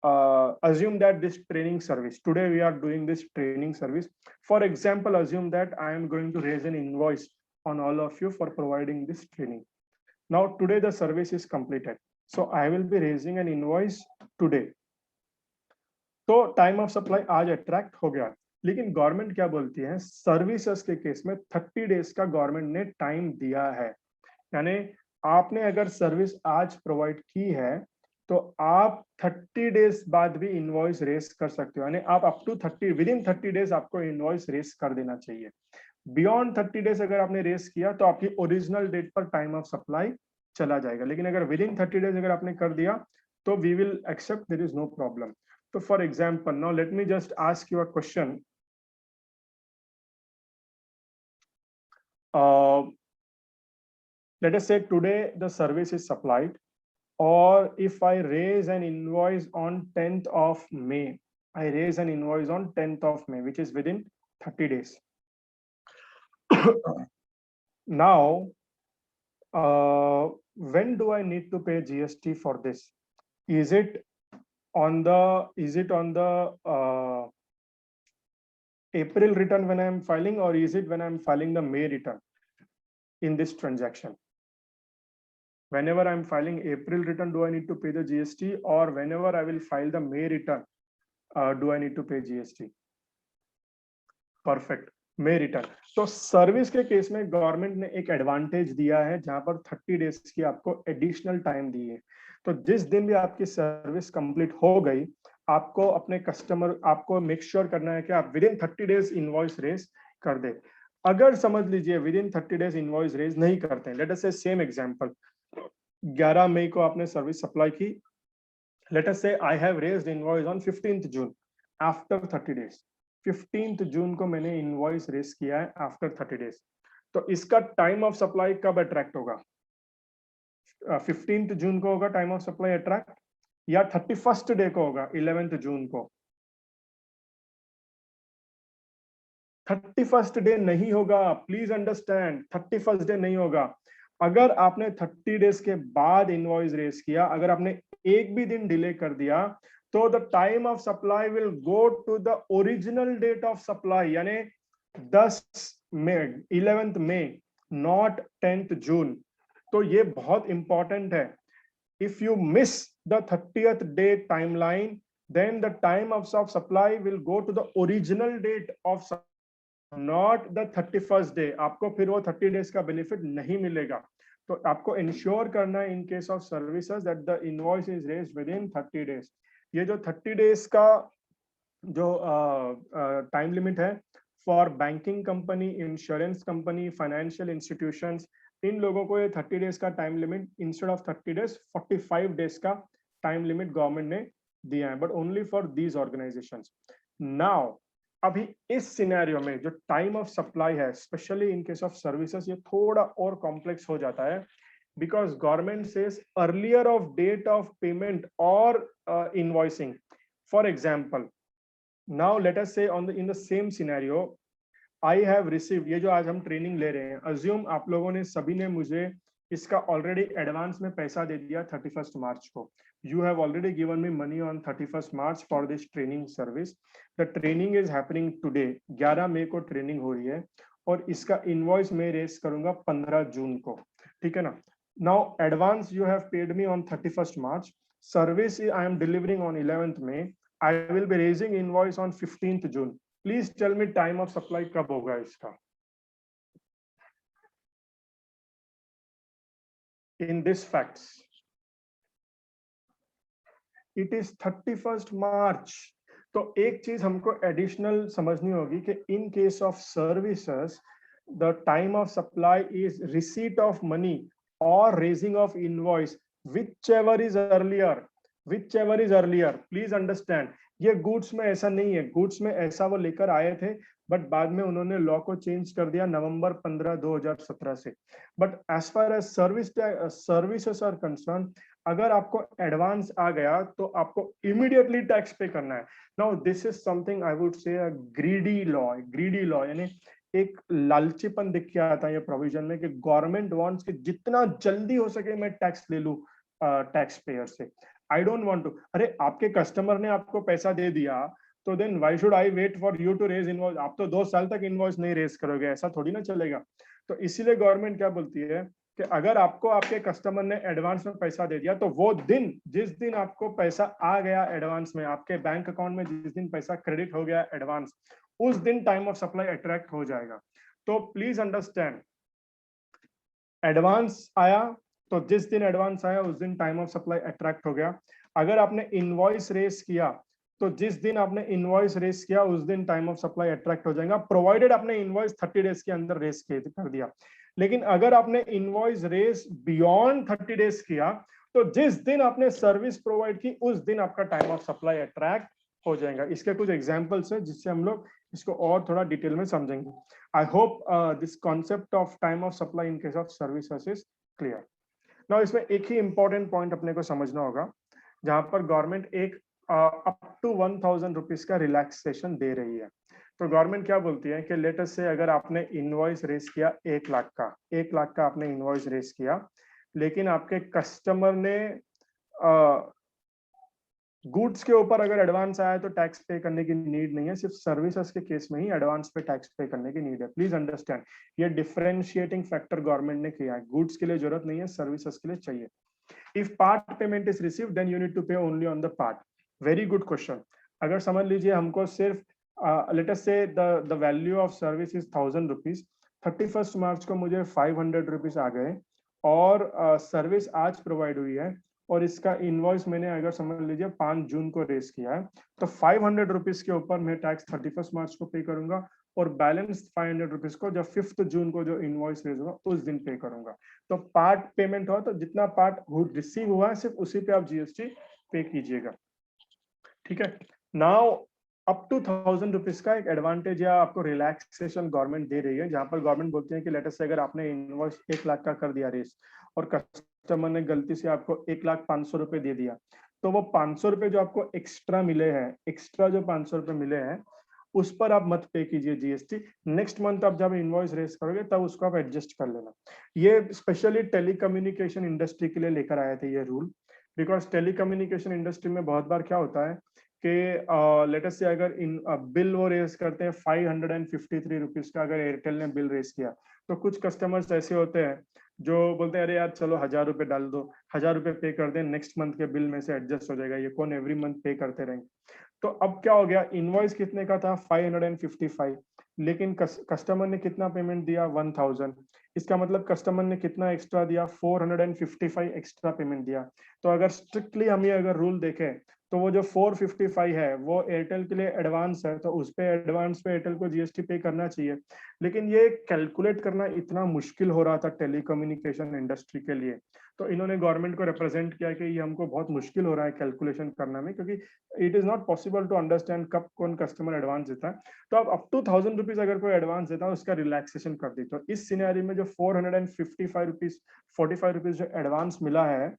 assume that this training service, today we are doing this training service. For example, assume that I am going to raise an invoice on all of you for providing this training. Now today the service is completed, so I will be raising an invoice today. तो टाइम ऑफ सप्लाई आज अट्रैक्ट हो गया, लेकिन गवर्नमेंट क्या बोलती है, सर्विसेज के केस में 30 days का गवर्नमेंट ने टाइम दिया है। यानी आपने अगर सर्विस आज प्रोवाइड की है तो आप 30 days बाद भी इनवॉइस रेस कर सकते हो। यानी आप up to 30, within 30 days आपको इनवॉइस रेस कर देना चाहिए। बियॉन्ड 30 days अगर आपने रेस किया तो आपकी ओरिजिनल डेट पर टाइम ऑफ सप्लाई चला जाएगा, लेकिन अगर विद इन 30 days अगर आपने कर दिया तो we will accept, there is no problem. So for example, now let me just ask you a question. Let us say today the service is supplied, or if I raise an invoice on 10th of May, I raise an invoice on 10th of May, which is within 30 days. Now, when do I need to pay GST for this? Is it on the April return when I am filing, or is it when I am filing the May return in this transaction? Whenever I am filing April return, do I need to pay the GST, or whenever I will file the May return, do I need to pay GST? Perfect. May return. तो सर्विस के केस में गवर्नमेंट ने एक एडवांटेज दिया है जहां पर 30 डेज की आपको एडिशनल टाइम दी है। तो जिस दिन भी आपकी सर्विस कंप्लीट हो गई, आपको अपने कस्टमर आपको मेक श्योर करना है कि आप within 30 days invoice raise कर दे। अगर समझ लीजिए within 30 days invoice raise नहीं करते हैं, लेट अस से सेम एग्जांपल, 11 मई को आपने सर्विस सप्लाई की, लेट अस से I have raised invoice on 15th June after 30 days. 15th जून को मैंने इनवॉइस रेज किया है आफ्टर 30 डेज। तो इसका टाइम ऑफ सप्लाई कब अट्रैक्ट होगा? 15th जून को होगा टाइम ऑफ सप्लाई अट्रैक्ट, या 31st डे को होगा 11th जून को? 31st डे नहीं होगा, प्लीज अंडरस्टैंड, 31st डे नहीं होगा। अगर आपने 30 डेज के बाद इनवॉइस रेज किया, अगर आपने एक भी दिन डिले कर दिया, तो the time of supply will go to the original date of supply, यानी 10 मई, 11th मई, नॉट 10th जून। तो ये बहुत इंपॉर्टेंट है। If you miss the 30th day timeline, then the time of supply will go to the original date of not the 31st day। आपको फिर वो 30 डेज का बेनिफिट नहीं मिलेगा। तो आपको इंश्योर करना है in case of services that the invoice is raised within 30 days. ये जो 30 डेज का जो टाइम लिमिट है for banking company, insurance company, financial institutions, इन लोगों को ये 30 डेज का time limit instead of 30 days 45 days का टाइम लिमिट गवर्नमेंट ने दिया है, but only for these organisations. Now अभी इस सिनेरियो में जो टाइम ऑफ सप्लाई है, specially in case of services, ये थोड़ा और कॉम्प्लेक्स हो जाता है, because government says earlier of date of payment or invoicing। For example, now let us say on the in the same scenario, I have received, ये जो आज हम ट्रेनिंग ले रहे हैं, अज्यूम आप लोगों ने सभी ने मुझे इसका ऑलरेडी एडवांस में पैसा दे दिया 31st मार्च को। You have already given me money on 31st March for this training service. The training is happening today, 11 मई को ट्रेनिंग हो रही है, और इसका इनवॉइस मैं रेस करूंगा 15 जून को, ठीक है ना। Now advance you have paid me on 31st March, service I am delivering on 11th May, I will be raising invoice on 15th June. Please tell me time of supply कब होगा इसका? In this facts it is 31st March. तो एक चीज हमको एडिशनल समझनी होगी कि in case of services the time of supply is receipt of money और raising of invoice, whichever is earlier, whichever is earlier। Please understand, ये गुड्स में ऐसा नहीं है। गुड्स में ऐसा वो लेकर आए थे, बट बाद में उन्होंने लॉ को चेंज कर दिया नवंबर 15 2017 से। But as far as services are concern, अगर आपको एडवांस आ गया तो आपको इमीडिएटली टैक्स पे करना है। Now this is something I would say greedy law. Greedy law यानी एक लालचीपन दिख के आता है ये प्रोविजन में कि गवर्नमेंट वांट्स कि जितना जल्दी हो सके मैं टैक्स ले लूं टैक्स पेयर से। आई डोंट वांट टू, अरे आपके कस्टमर ने आपको पैसा दे दिया, तो then why should I wait for you to raise invoice? आप तो 2 साल तक इनवॉइस नहीं रेज करोगे, ऐसा थोड़ी ना चलेगा। तो इसीलिए गवर्नमेंट क्या बोलती है कि अगर आपको आपके कस्टमर ने एडवांस में पैसा दे दिया, तो वो दिन, जिस दिन आपको पैसा आ गया एडवांस में, आपके बैंक अकाउंट में जिस दिन पैसा क्रेडिट हो गया एडवांस, उस दिन टाइम ऑफ सप्लाई अट्रैक्ट हो जाएगा। तो प्लीज अंडरस्टैंड, एडवांस आया तो जिस दिन एडवांस आया उस दिन टाइम ऑफ सप्लाई अट्रैक्ट हो गया। अगर आपने इनवॉइस रेस किया तो जिस दिन आपने इनवॉइस रेस किया उस दिन टाइम ऑफ सप्लाई अट्रैक्ट हो जाएगा, प्रोवाइडेड आपने इनवॉइस 30 डेज के अंदर रेस कर दिया। लेकिन अगर आपने इनवॉइस रेस बियॉन्ड 30 डेज किया, तो जिस दिन आपने सर्विस प्रोवाइड की उस दिन आपका टाइम ऑफ सप्लाई अट्रैक्ट हो जाएगा। इसके कुछ एग्जांपल्स है जिससे हम लोग इसको और थोड़ा डिटेल में समझेंगे। आई hope this concept of time of supply in case of services is clear. Now इसमें एक ही इंपॉर्टेंट पॉइंट अपने को समझना होगा, जहां पर गवर्नमेंट एक अप टू 1000 रुपीज का रिलैक्सेशन दे रही है। तो गवर्नमेंट क्या बोलती है कि लेट अस से अगर आपने इनवॉइस रेस किया 1 लाख का, 1 लाख का आपने इनवॉइस रेस किया, लेकिन आपके कस्टमर ने गुड्स के ऊपर अगर एडवांस आया तो टैक्स पे करने की नीड नहीं है, सिर्फ सर्विसेज के केस में ही एडवांस पे टैक्स पे करने की नीड है। प्लीज अंडरस्टैंड, ये डिफरेंशिएटिंग फैक्टर गवर्नमेंट ने किया है। गुड्स के लिए जरूरत नहीं है, सर्विसेज के लिए चाहिए। If part payment is received then you need to pay only on the part. Very good question. अगर समझ लीजिए हमको सिर्फ let us say the value of service is 1000 rupees, 31 मार्च को मुझे 500 रुपीज आ गए और सर्विस आज प्रोवाइड हुई है और इसका इनवॉइस मैंने अगर समझ लीजिए 5 जून को रेस किया है, तो 500 रुपीज के ऊपर मैं टैक्स 31 मार्च को पे करूंगा और बैलेंस 500 रुपीज को जब 5 जून को जो इनवॉइस रेज होगा उस दिन पे करूंगा। तो पार्ट पेमेंट हुआ तो जितना पार्ट रिसीव हुआ है सिर्फ उसी पे आप जीएसटी पे कीजिएगा। ठीक है, नाउ अप टू 1000 रुपीज का एक एडवांटेज या आपको रिलैक्सेशन गवर्नमेंट दे रही है, जहां पर गवर्नमेंट बोलती है कि लेट अस से अगर आपने इनवॉइस 1 लाख का कर दिया रेस और कस्टमर ने गलती से आपको 1,05,000 रुपए दे दिया, तो वो 500 रुपए जो आपको एक्स्ट्रा मिले हैं, एक्स्ट्रा जो 500 रुपए मिले हैं उस पर आप मत पे कीजिए जीएसटी। नेक्स्ट मंथ आप जब इनवॉइस रेस करोगे तब उसको आप एडजस्ट कर लेना। ये स्पेशली टेलीकम्युनिकेशन इंडस्ट्री के लिए लेकर आए थे ये रूल, बिकॉज टेलीकम्युनिकेशन इंडस्ट्री में बहुत बार क्या होता है कि लेट अस से अगर इन बिल वो रेस करते हैं 553 रुपीज का, अगर एयरटेल ने बिल रेस किया तो कुछ कस्टमर्स ऐसे होते हैं जो बोलते हैं अरे यार चलो 1000 रुपए डाल दो, 1000 रुपए पे कर दें, नेक्स्ट मंथ के बिल में से एडजस्ट हो जाएगा, ये कौन एवरी मंथ पे करते रहेंगे। तो अब क्या हो गया, इनवॉइस कितने का था 555, लेकिन कस्टमर ने कितना पेमेंट दिया 1000, इसका मतलब कस्टमर ने कितना एक्स्ट्रा दिया 455 एक्स्ट्रा पेमेंट दिया। तो अगर स्ट्रिक्टली हम ये अगर रूल देखें तो वो जो 455 है वो एयरटेल के लिए एडवांस है, तो उस पे एडवांस पे एयरटेल को जीएसटी पे करना चाहिए। लेकिन ये कैलकुलेट करना इतना मुश्किल हो रहा था टेलीकम्युनिकेशन इंडस्ट्री के लिए, तो इन्होंने गवर्नमेंट को रिप्रेजेंट किया कि ये हमको बहुत मुश्किल हो रहा है कैलकुलेशन करना में, क्योंकि it is not possible to understand कब कौन कस्टमर एडवांस देता है। तो अब अप टू 1000 रुपीज अगर कोई एडवांस देता है उसका रिलैक्सेशन कर दी, तो इस सिनेरियो में जो 455 रुपीज 45 रुपीज जो एडवांस मिला है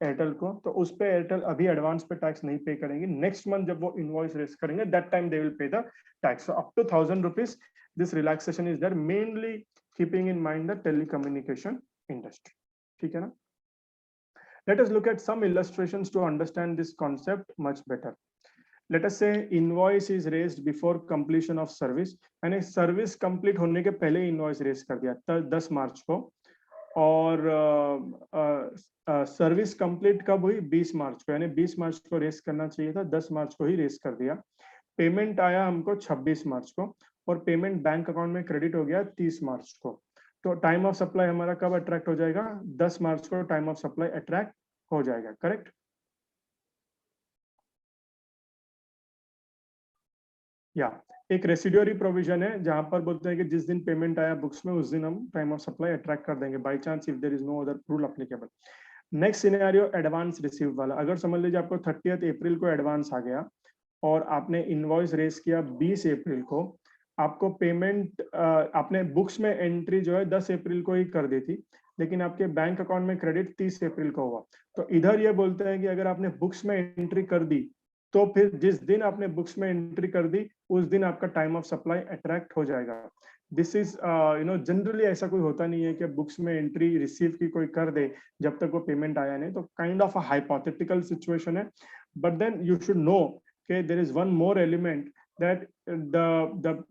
एयरटेल को, तो उस पे एयरटेल अभी एडवांस पे टैक्स नहीं पे करेंगे। नेक्स्ट मंथ जब वो इनवॉइस रेस करेंगे that time they will pay the tax. So up to 1000 rupees this relaxation is there, mainly keeping in mind the telecommunication industry. ठीक है ना? Let us look at some illustrations to understand this concept much better. Let us say invoice is raised before completion of service, यानी सर्विस कंप्लीट होने के पहले इनवॉइस रेस कर दिया 10 मार्च को, और सर्विस कंप्लीट कब हुई 20 मार्च को, यानी 20 मार्च को रेस करना चाहिए था, 10 मार्च को ही रेस कर दिया। पेमेंट आया हमको 26 मार्च को और पेमेंट बैंक अकाउंट में क्रेडिट हो गया 30 मार्च को। तो टाइम ऑफ सप्लाई हमारा कब अट्रैक्ट हो जाएगा, 10 मार्च को टाइम ऑफ सप्लाई अट्रैक्ट हो जाएगा, करेक्ट? या एक रेसिडुअरी प्रोविजन है जहां पर बोलते हैं कि जिस दिन पेमेंट आया बुक्स में उस दिन हम टाइम ऑफ सप्लाई अट्रैक्ट कर देंगे, by chance if there is no other rule applicable. Next scenario advance receive वाला, अगर समझ लीजिए आपको 30 अप्रैल को एडवांस आ गया और आपने इनवॉइस रेस किया 20 अप्रैल को, आपको पेमेंट आपने बुक्स में एंट्री जो है 10 अप्रैल को ही कर दी थी, लेकिन आपके बैंक अकाउंट में क्रेडिट 30 अप्रैल को हुआ। तो इधर ये बोलते हैं कि अगर आपने बुक्स में एंट्री कर दी तो फिर जिस दिन आपने बुक्स में एंट्री कर दी उस दिन आपका टाइम ऑफ सप्लाई अट्रैक्ट हो जाएगा। दिस इज जनरली ऐसा कोई होता नहीं है कि बुक्स में एंट्री रिसीव की कोई कर दे जब तक वो पेमेंट आया नहीं, तो kind of a hypothetical situation है। But then you should know कि there is one more element that the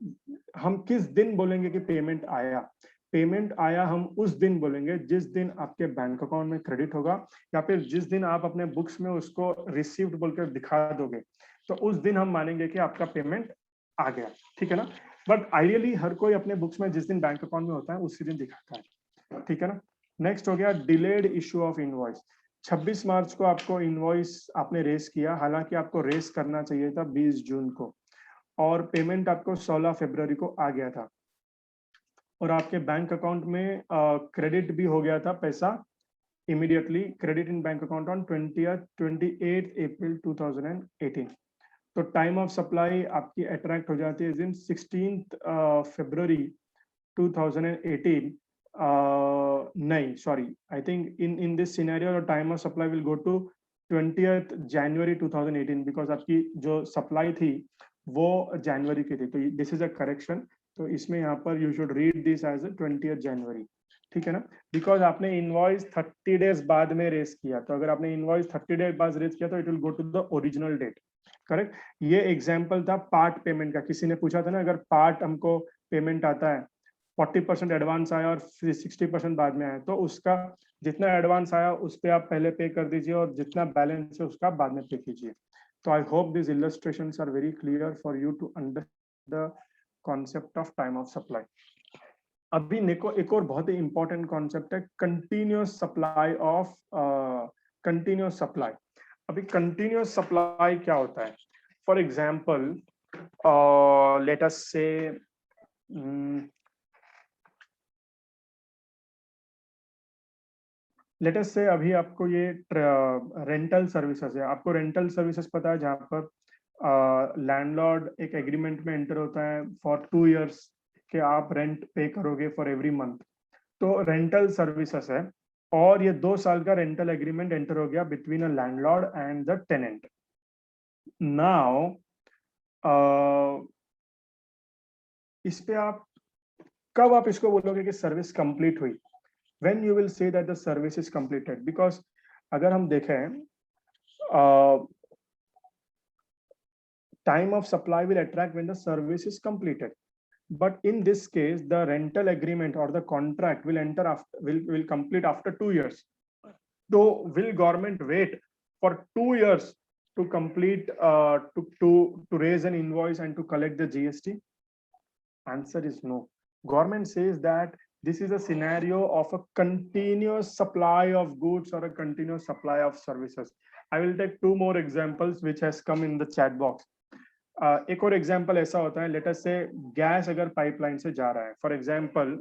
हम किस दिन बोलेंगे कि पेमेंट आया। पेमेंट आया हम उस दिन बोलेंगे जिस दिन आपके बैंक अकाउंट में क्रेडिट होगा, या फिर जिस दिन आप अपने बुक्स में उसको रिसीव्ड बोलकर दिखा दोगे, तो उस दिन हम मानेंगे कि आपका पेमेंट आ गया। ठीक है ना? बट आइडियली हर कोई अपने बुक्स में जिस दिन बैंक अकाउंट में होता है उसी दिन दिखाता है। ठीक है ना? नेक्स्ट हो गया डिलेड इश्यू ऑफ इनवॉइस। 26 मार्च को आपको इनवॉइस आपने रेस किया, हालांकि आपको रेस करना चाहिए था 20 जून को, और पेमेंट आपको 16 फरवरी को आ गया था, और आपके बैंक अकाउंट में क्रेडिट भी हो गया था पैसा immediately, credit in bank account on 28 April 2018। तो टाइम ऑफ सप्लाई आपकी अट्रैक्ट हो जाती है दिन 16 फरवरी 2018। नहीं sorry, I think in this scenario time of supply will go to 20 January 2018, because आपकी जो सप्लाई थी वो जनवरी की थी, तो दिस इज अ करेक्शन। तो इसमें यहाँ पर you should read this as 20 January. ठीक है ना? बिकॉज आपने इनवॉइस 30 डेज बाद में रेस किया, तो अगर आपने इनवॉइस 30 डेज बाद रेस किया तो it will go to the original date, correct? ये एग्जाम्पल था पार्ट पेमेंट का। किसी ने पूछा था ना, अगर पार्ट हमको पेमेंट आता है 40% एडवांस आया और 60% बाद में आया, तो उसका जितना एडवांस आया उस पर आप पहले पे कर दीजिए और जितना बैलेंस है उसका बाद में पे कीजिए। तो I hope this illustrations are very clear for you to understand the concept of time of supply. अभी देखो एक और बहुत ही इंपॉर्टेंट कॉन्सेप्ट है continuous supply of continuous supply. अभी कंटिन्यूअस सप्लाई क्या होता है? फॉर एग्जांपल लेट अस से लेट अस से अभी आपको ये रेंटल सर्विसेज है, आपको रेंटल सर्विसेज पता है, जहां पर लैंडलॉर्ड एक एग्रीमेंट में एंटर होता है फॉर 2 years के आप रेंट पे करोगे फॉर एवरी मंथ। तो रेंटल सर्विसेज है, और ये 2 साल का रेंटल एग्रीमेंट एंटर हो गया between a landlord and the tenant. Now इस पे आप कब आप इसको बोलोगे कि सर्विस कंप्लीट हुई? when you will say that the service is completed, because अगर हम देखें time of supply will attract when the service is completed, but in this case the rental agreement or the contract will enter after will complete after 2 years. So will government wait for 2 years to complete to raise an invoice and to collect the GST? Answer is no. Government says that this is a scenario of a continuous supply of goods or a continuous supply of services. I will take 2 more examples which has come in the chat box. एक और एग्जांपल ऐसा होता है, लेट अस से गैस अगर पाइपलाइन से जा रहा है, for example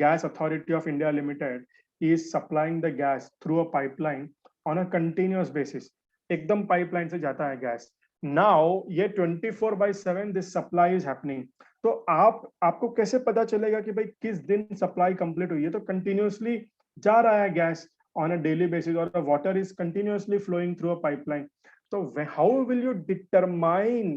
gas authority of India limited is supplying the gas through a pipeline on a continuous basis, एकदम पाइपलाइन से जाता है गैस। नाउ ये 24/7 दिस सप्लाई इज हैपनिंग। तो आपको कैसे पता चलेगा कि भाई किस दिन सप्लाई कंप्लीट हुई है? तो कंटिन्यूअसली जा रहा है gas on a daily basis, और the water is continuously flowing through a pipeline. तो हाउ विल यू डिटरमाइन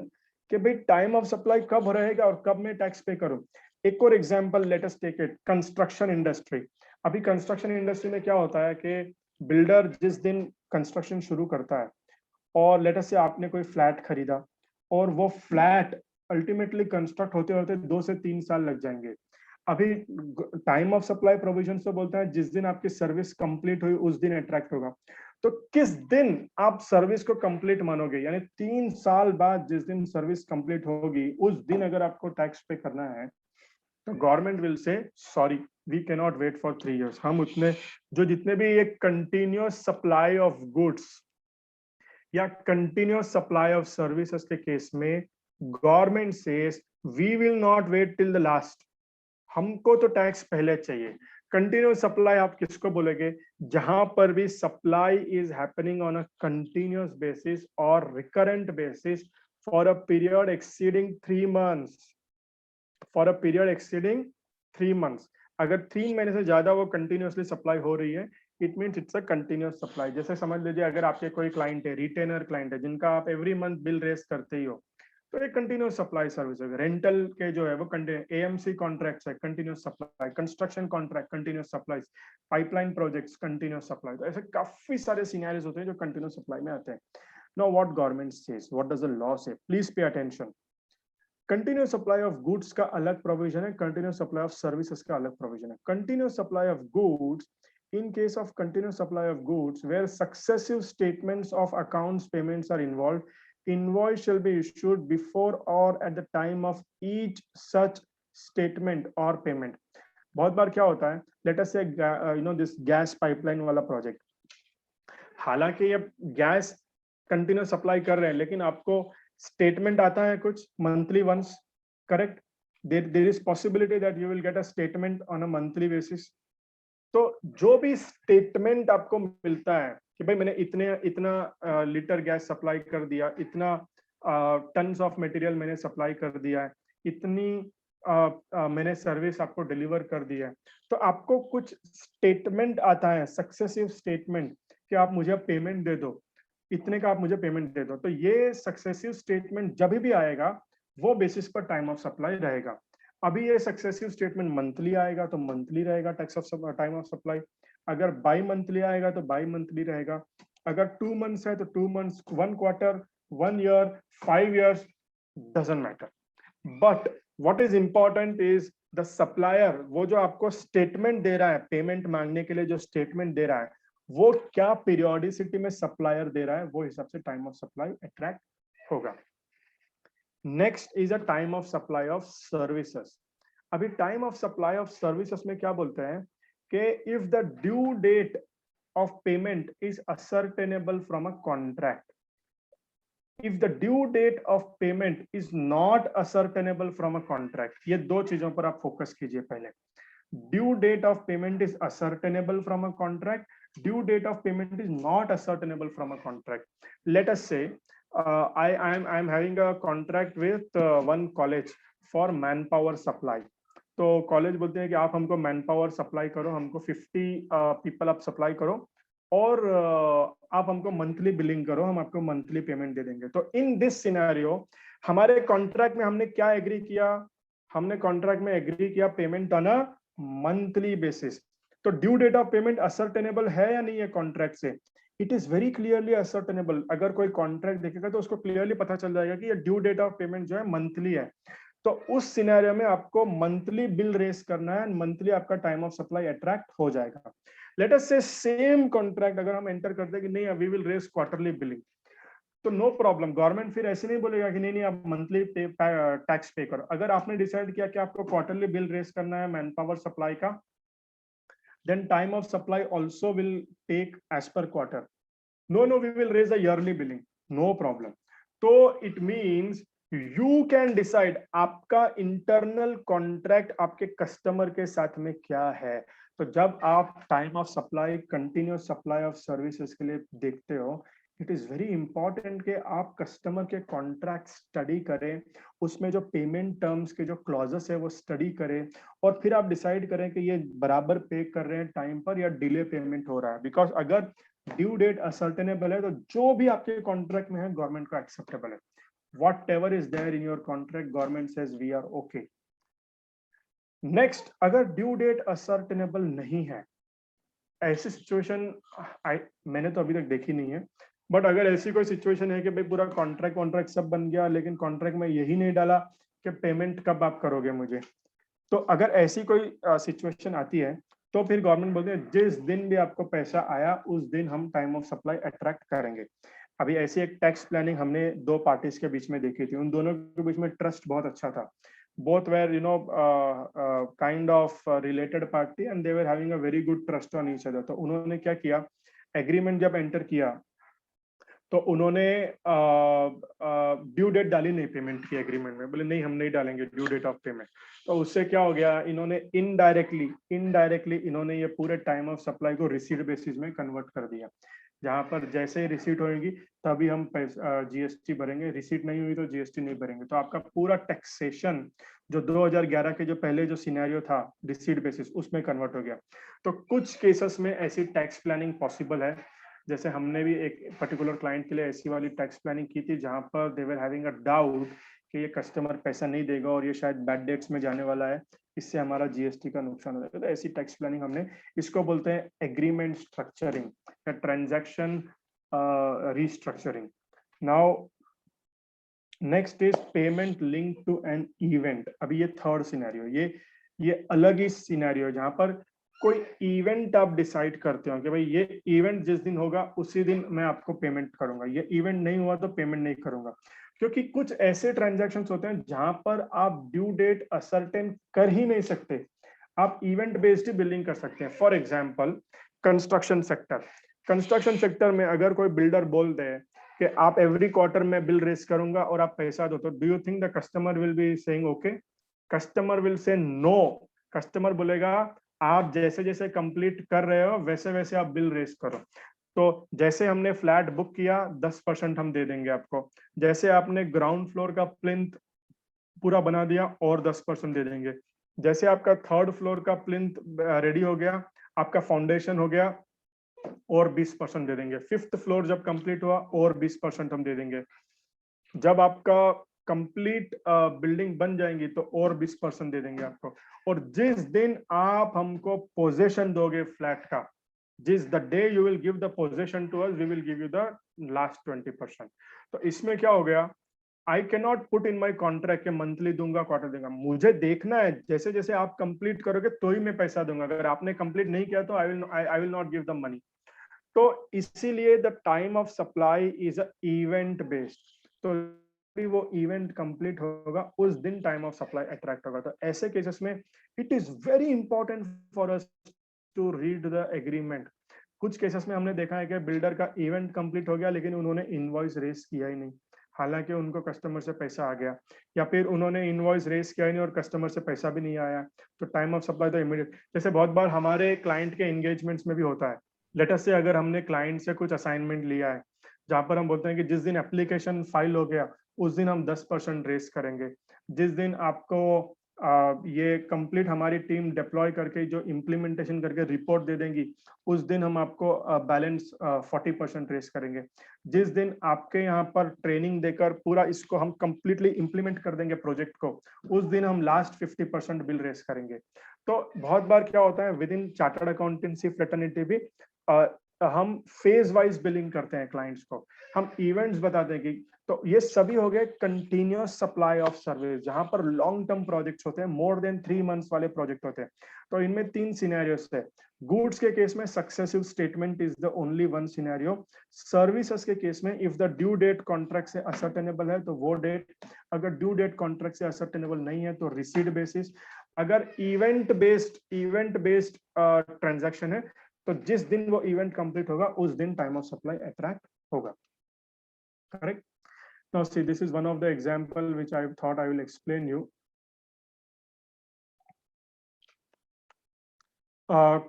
कि भाई टाइम ऑफ सप्लाई कब रहेगा और कब मैं टैक्स पे करूं? एक और example let us take it construction industry. अभी कंस्ट्रक्शन इंडस्ट्री में क्या होता है कि बिल्डर जिस दिन कंस्ट्रक्शन शुरू करता है, और लेट अस से आपने कोई फ्लैट खरीदा, और वो फ्लैट अल्टीमेटली कंस्ट्रक्ट होते होते 2 से 3 साल लग जाएंगे। अभी टाइम ऑफ सप्लाई प्रोविजन तो बोलता है जिस दिन आपकी सर्विस कंप्लीट हुई उस दिन अट्रैक्ट होगा। तो किस दिन आप सर्विस को कंप्लीट मानोगे? यानी 3 साल बाद जिस दिन सर्विस कंप्लीट होगी उस दिन अगर आपको टैक्स पे करना है, तो government will say sorry we can not wait for 3 years। हम उतने जितने भी ये कंटिन्यूअस सप्लाई ऑफ गुड्स या कंटिन्यूअस सप्लाई ऑफ सर्विसेज के केस में government says we will not wait till the last, हमको तो टैक्स पहले चाहिए। कंटिन्यूअस सप्लाई आप किसको बोलेंगे? जहां पर भी supply is happening on a continuous basis और recurrent basis for a period exceeding 3 months, for a period exceeding 3 months। अगर 3 महीने से ज्यादा वो कंटिन्यूअसली सप्लाई हो रही है, it means it's a continuous supply. जैसे समझ लीजिए अगर आपके कोई क्लाइंट है, रिटेनर क्लाइंट है, जिनका आप एवरी मंथ बिल रेस करते ही हो, तो एक कंटिन्यूअस सप्लाई सर्विस है। रेंटल के जो है वो एएमसी कॉन्ट्रैक्ट्स है, continuous supply, construction contract continuous supply, pipeline projects continuous supply. तो ऐसे काफी सारे सिनेरियोस होते हैं जो कंटिन्यूअस सप्लाई में आते हैं। Now what government says, what does the law say? Please pay attention. Continuous supply of goods का अलग प्रोविजन है, कंटिन्यूअस सप्लाई ऑफ सर्विसेज का अलग प्रोविजन है। Continuous supply of goods, in case of continuous supply of goods where successive statements of accounts payments are involved, invoice shall be issued before or at the time of each such statement or payment। बहुत बार क्या होता है, let us say this gas pipeline वाला प्रोजेक्ट, हालांकि ये गैस कंटिन्यूस सप्लाई कर रहे हैं, लेकिन आपको स्टेटमेंट आता है कुछ monthly once, correct? There is possibility that you will get a statement on a monthly basis. तो जो भी स्टेटमेंट आपको मिलता है कि भाई मैंने इतना लीटर गैस सप्लाई कर दिया, इतना टन्स ऑफ मटेरियल मैंने सप्लाई कर दिया है, इतनी मैंने सर्विस आपको डिलीवर कर दिया है, तो आपको कुछ स्टेटमेंट आता है, सक्सेसिव स्टेटमेंट, कि आप मुझे पेमेंट दे दो, इतने का आप मुझे पेमेंट दे दो। तो ये सक्सेसिव स्टेटमेंट जब भी आएगा वो बेसिस पर टाइम ऑफ सप्लाई रहेगा। अभी ये सक्सेसिव स्टेटमेंट मंथली आएगा तो मंथली रहेगा tax of time of supply, अगर बाई मंथली आएगा तो बाई मंथली रहेगा, अगर 2 months है तो 2 months, 1 quarter, 1 year, 5 years, doesn't matter। But what is important is the supplier, वो जो आपको स्टेटमेंट दे रहा है, पेमेंट मांगने के लिए जो स्टेटमेंट दे रहा है, वो क्या पीरियोडिसिटी में सप्लायर दे रहा है, वो हिसाब से टाइम ऑफ सप्लाई अट्रैक्ट होगा। Next is a time of supply of services. अभी time of supply of services में क्या बोलते हैं कि if the due date of payment is ascertainable from a contract, if the due date of payment is not ascertainable from a contract, ये दो चीजों पर आप फोकस कीजिए पहले। due date of payment is ascertainable from a contract, due date of payment is not ascertainable from a contract. Let us say I'm having a contract with one college for manpower supply. तो कॉलेज बोलते हैं कि आप हमको मैन पावर सप्लाई करो, हमको 50 पीपल आप सप्लाई करो और आप हमको मंथली बिलिंग करो, हम आपको मंथली पेमेंट दे देंगे। तो इन दिस सिनेरियो हमारे कॉन्ट्रैक्ट में हमने क्या एग्री किया, हमने कॉन्ट्रैक्ट में एग्री किया payment on a monthly basis. तो due date of payment ascertainable है या नहीं है कॉन्ट्रैक्ट से? It is very clearly ascertainable. अगर कोई कॉन्ट्रैक्ट देखेगा तो उसको क्लियरली पता चल जाएगा कि ये ड्यू डेट ऑफ पेमेंट जो है मंथली है। तो उस सिनेरियो में आपको मंथली बिल रेस करना है, मंथली आपका टाइम ऑफ सप्लाई अट्रैक्ट हो जाएगा। लेट अस से सेम कॉन्ट्रैक्ट अगर हम एंटर करते हैं कि नहीं we will raise quarterly billing, तो नो प्रॉब्लम, गवर्नमेंट फिर ऐसे नहीं बोलेगा कि नहीं नहीं आप मंथली टैक्स पे करो। अगर आपने डिसाइड किया कि आपको क्वार्टरली बिल रेस करना है मैन पावर सप्लाई का, then time of supply also will take as per quarter. No we will raise a yearly billing, no problem. तो it means you can decide आपका इंटरनल कॉन्ट्रैक्ट आपके कस्टमर के साथ में क्या है। तो जब आप time of supply, continuous supply of services के लिए देखते हो, इट इज वेरी इंपॉर्टेंट कि आप कस्टमर के कॉन्ट्रैक्ट स्टडी करें, उसमें जो पेमेंट टर्म्स के जो क्लॉजेस है वो स्टडी करें, और फिर आप डिसाइड करें कि ये बराबर पे कर रहे हैं टाइम पर या डिले पेमेंट हो रहा है। बिकॉज अगर ड्यू डेट असर्टेनेबल है तो जो भी आपके कॉन्ट्रैक्ट में है गवर्नमेंट को एक्सेप्टेबल है। Whatever is there in your contract, government says we are okay. Next, अगर ड्यू डेट असर्टेनेबल नहीं है, ऐसी सिचुएशन मैंने तो अभी तक देखी नहीं है, बट अगर ऐसी कोई सिचुएशन है कि भाई पूरा कॉन्ट्रैक्ट सब बन गया लेकिन कॉन्ट्रैक्ट में यही नहीं डाला कि पेमेंट कब आप करोगे मुझे, तो अगर ऐसी कोई सिचुएशन आती है तो फिर गवर्नमेंट बोलते हैं जिस दिन भी आपको पैसा आया उस दिन हम टाइम ऑफ सप्लाई अट्रैक्ट करेंगे। अभी ऐसी एक टैक्स प्लानिंग हमने दो पार्टीज के बीच में देखी थी, उन दोनों के बीच में ट्रस्ट बहुत अच्छा था। both were kind of related party and they were having a very good trust on each other। तो उन्होंने क्या किया, एग्रीमेंट जब एंटर किया तो उन्होंने ड्यू डेट डाली नहीं पेमेंट की एग्रीमेंट में, बोले नहीं हम नहीं डालेंगे ड्यू डेट ऑफ पेमेंट। तो उससे क्या हो गया, इन्होंने इनडायरेक्टली इन्होंने ये पूरे टाइम ऑफ सप्लाई को रिसीट बेसिस में कन्वर्ट कर दिया, जहां पर जैसे ही रिसीट होगी तभी हम जीएसटी भरेंगे, रिसीट नहीं हुई तो जीएसटी नहीं भरेंगे। तो आपका पूरा टैक्सेशन जो 2011 के जो पहले जो सिनेरियो था रिसीट बेसिस उसमें कन्वर्ट हो गया। तो कुछ केसेस में ऐसी टैक्स प्लानिंग पॉसिबल है, जैसे हमने भी एक पर्टिकुलर क्लाइंट के लिए ऐसी वाली टैक्स प्लानिंग की थी जहां पर दे वर हैविंग अ डाउट कि ये कस्टमर पैसा नहीं देगा और ये शायद बैड डेट्स में जाने वाला है, इससे हमारा जीएसटी का नुकसान हो जाएगा। तो ऐसी टैक्स प्लानिंग हमने, इसको बोलते हैं एग्रीमेंट स्ट्रक्चरिंग या transaction restructuring. Now next is payment link to an event. अभी ये थर्ड सिनेरियो, ये अलग ही सिनेरियो जहां पर कोई इवेंट आप डिसाइड करते हो कि भाई ये इवेंट जिस दिन होगा उसी दिन मैं आपको पेमेंट करूंगा, ये इवेंट नहीं हुआ तो पेमेंट नहीं करूंगा। क्योंकि कुछ ऐसे ट्रांजैक्शंस होते हैं जहां पर आप ड्यू डेट असर्टेन कर ही नहीं सकते, आप इवेंट बेस्ड बिलिंग कर सकते हैं। फॉर एग्जांपल कंस्ट्रक्शन सेक्टर में अगर कोई बिल्डर बोल दे कि आप एवरी क्वार्टर में बिल रेस करूंगा और आप पैसा दो, तो do you think the customer will be saying okay? Customer will say no. Customer बोलेगा आप जैसे जैसे कंप्लीट कर रहे हो वैसे वैसे आप बिल रेस करो। तो जैसे हमने फ्लैट बुक किया 10% हम दे देंगे आपको, जैसे आपने ग्राउंड फ्लोर का प्लिंथ पूरा बना दिया और 10% दे देंगे, जैसे आपका थर्ड फ्लोर का प्लिंथ रेडी हो गया, आपका फाउंडेशन हो गया और 20% दे देंगे, फिफ्थ फ्लोर जब कंप्लीट हुआ और 20% हम दे देंगे, जब आपका कंप्लीट बिल्डिंग बन जाएंगी तो और 20% दे देंगे आपको। और जिस दिन आप हमको पोजेशन दोगे फ्लैट का, जिस the day you will give the possession to us, we will give you the last 20%। तो इसमें क्या हो गया, I can not put in my contract के मंथली दूंगा क्वार्टर दूंगा, मुझे देखना है जैसे जैसे आप कंप्लीट करोगे तो ही मैं पैसा दूंगा, अगर आपने कंप्लीट नहीं किया तो I will not give the money. तो इसीलिए the time of supply is a event based. तो भी वो इवेंट कंप्लीट होगा उस दिन टाइम ऑफ सप्लाई अट्रैक्ट होगा। तो ऐसे केसेस में it is very important for us to read the agreement. कुछ केसेस में हमने देखा है कि बिल्डर का इवेंट कंप्लीट हो गया लेकिन उन्होंने इनवॉइस रेस किया ही नहीं, हालांकि उनको कस्टमर से पैसा आ गया, या फिर उन्होंने इनवॉइस रेस किया ही नहीं और कस्टमर से पैसा भी नहीं आया, तो टाइम ऑफ सप्लाई तो इमीडिएट। जैसे बहुत बार हमारे क्लाइंट के एंगेजमेंट्स में भी होता है, लेट अस से अगर हमने क्लाइंट से कुछ असाइनमेंट लिया है जहां पर हम बोलते हैं कि जिस दिन एप्लीकेशन फाइल हो गया उस दिन हम 10% रेस करेंगे, जिस दिन आपको ये कंप्लीट हमारी टीम डिप्लॉय करके जो इम्प्लीमेंटेशन करके रिपोर्ट दे देंगी उस दिन हम आपको बैलेंस 40% रेस करेंगे, जिस दिन आपके यहाँ पर ट्रेनिंग देकर पूरा इसको हम कंप्लीटली इम्प्लीमेंट कर देंगे प्रोजेक्ट को उस दिन हम लास्ट 50% बिल रेस करेंगे। तो बहुत बार क्या होता है with in chartered accountancy fraternity भी हम फेज वाइज बिलिंग करते हैं क्लाइंट्स को, हम इवेंट्स बताते हैं कि तो ये सभी हो गए कंटिन्यूअस सप्लाई ऑफ सर्विस जहां पर लॉन्ग टर्म प्रोजेक्ट्स होते हैं, मोर देन 3 मंथ्स वाले प्रोजेक्ट होते हैं। तो इनमें 3 सिनेरियोस है। गुड्स के केस में successive statement is the only one scenario. Services के केस में if the due date contract से असर्टेनेबल है तो वो डेट, अगर ड्यू डेट कॉन्ट्रैक्ट से असर्टेनेबल नहीं है तो रिसीट बेसिस, अगर इवेंट बेस्ड ट्रांजैक्शन है तो जिस दिन वो इवेंट कंप्लीट होगा उस दिन टाइम ऑफ सप्लाई अट्रैक्ट होगा। Correct? Now see, this is one of the example which I thought I will explain you.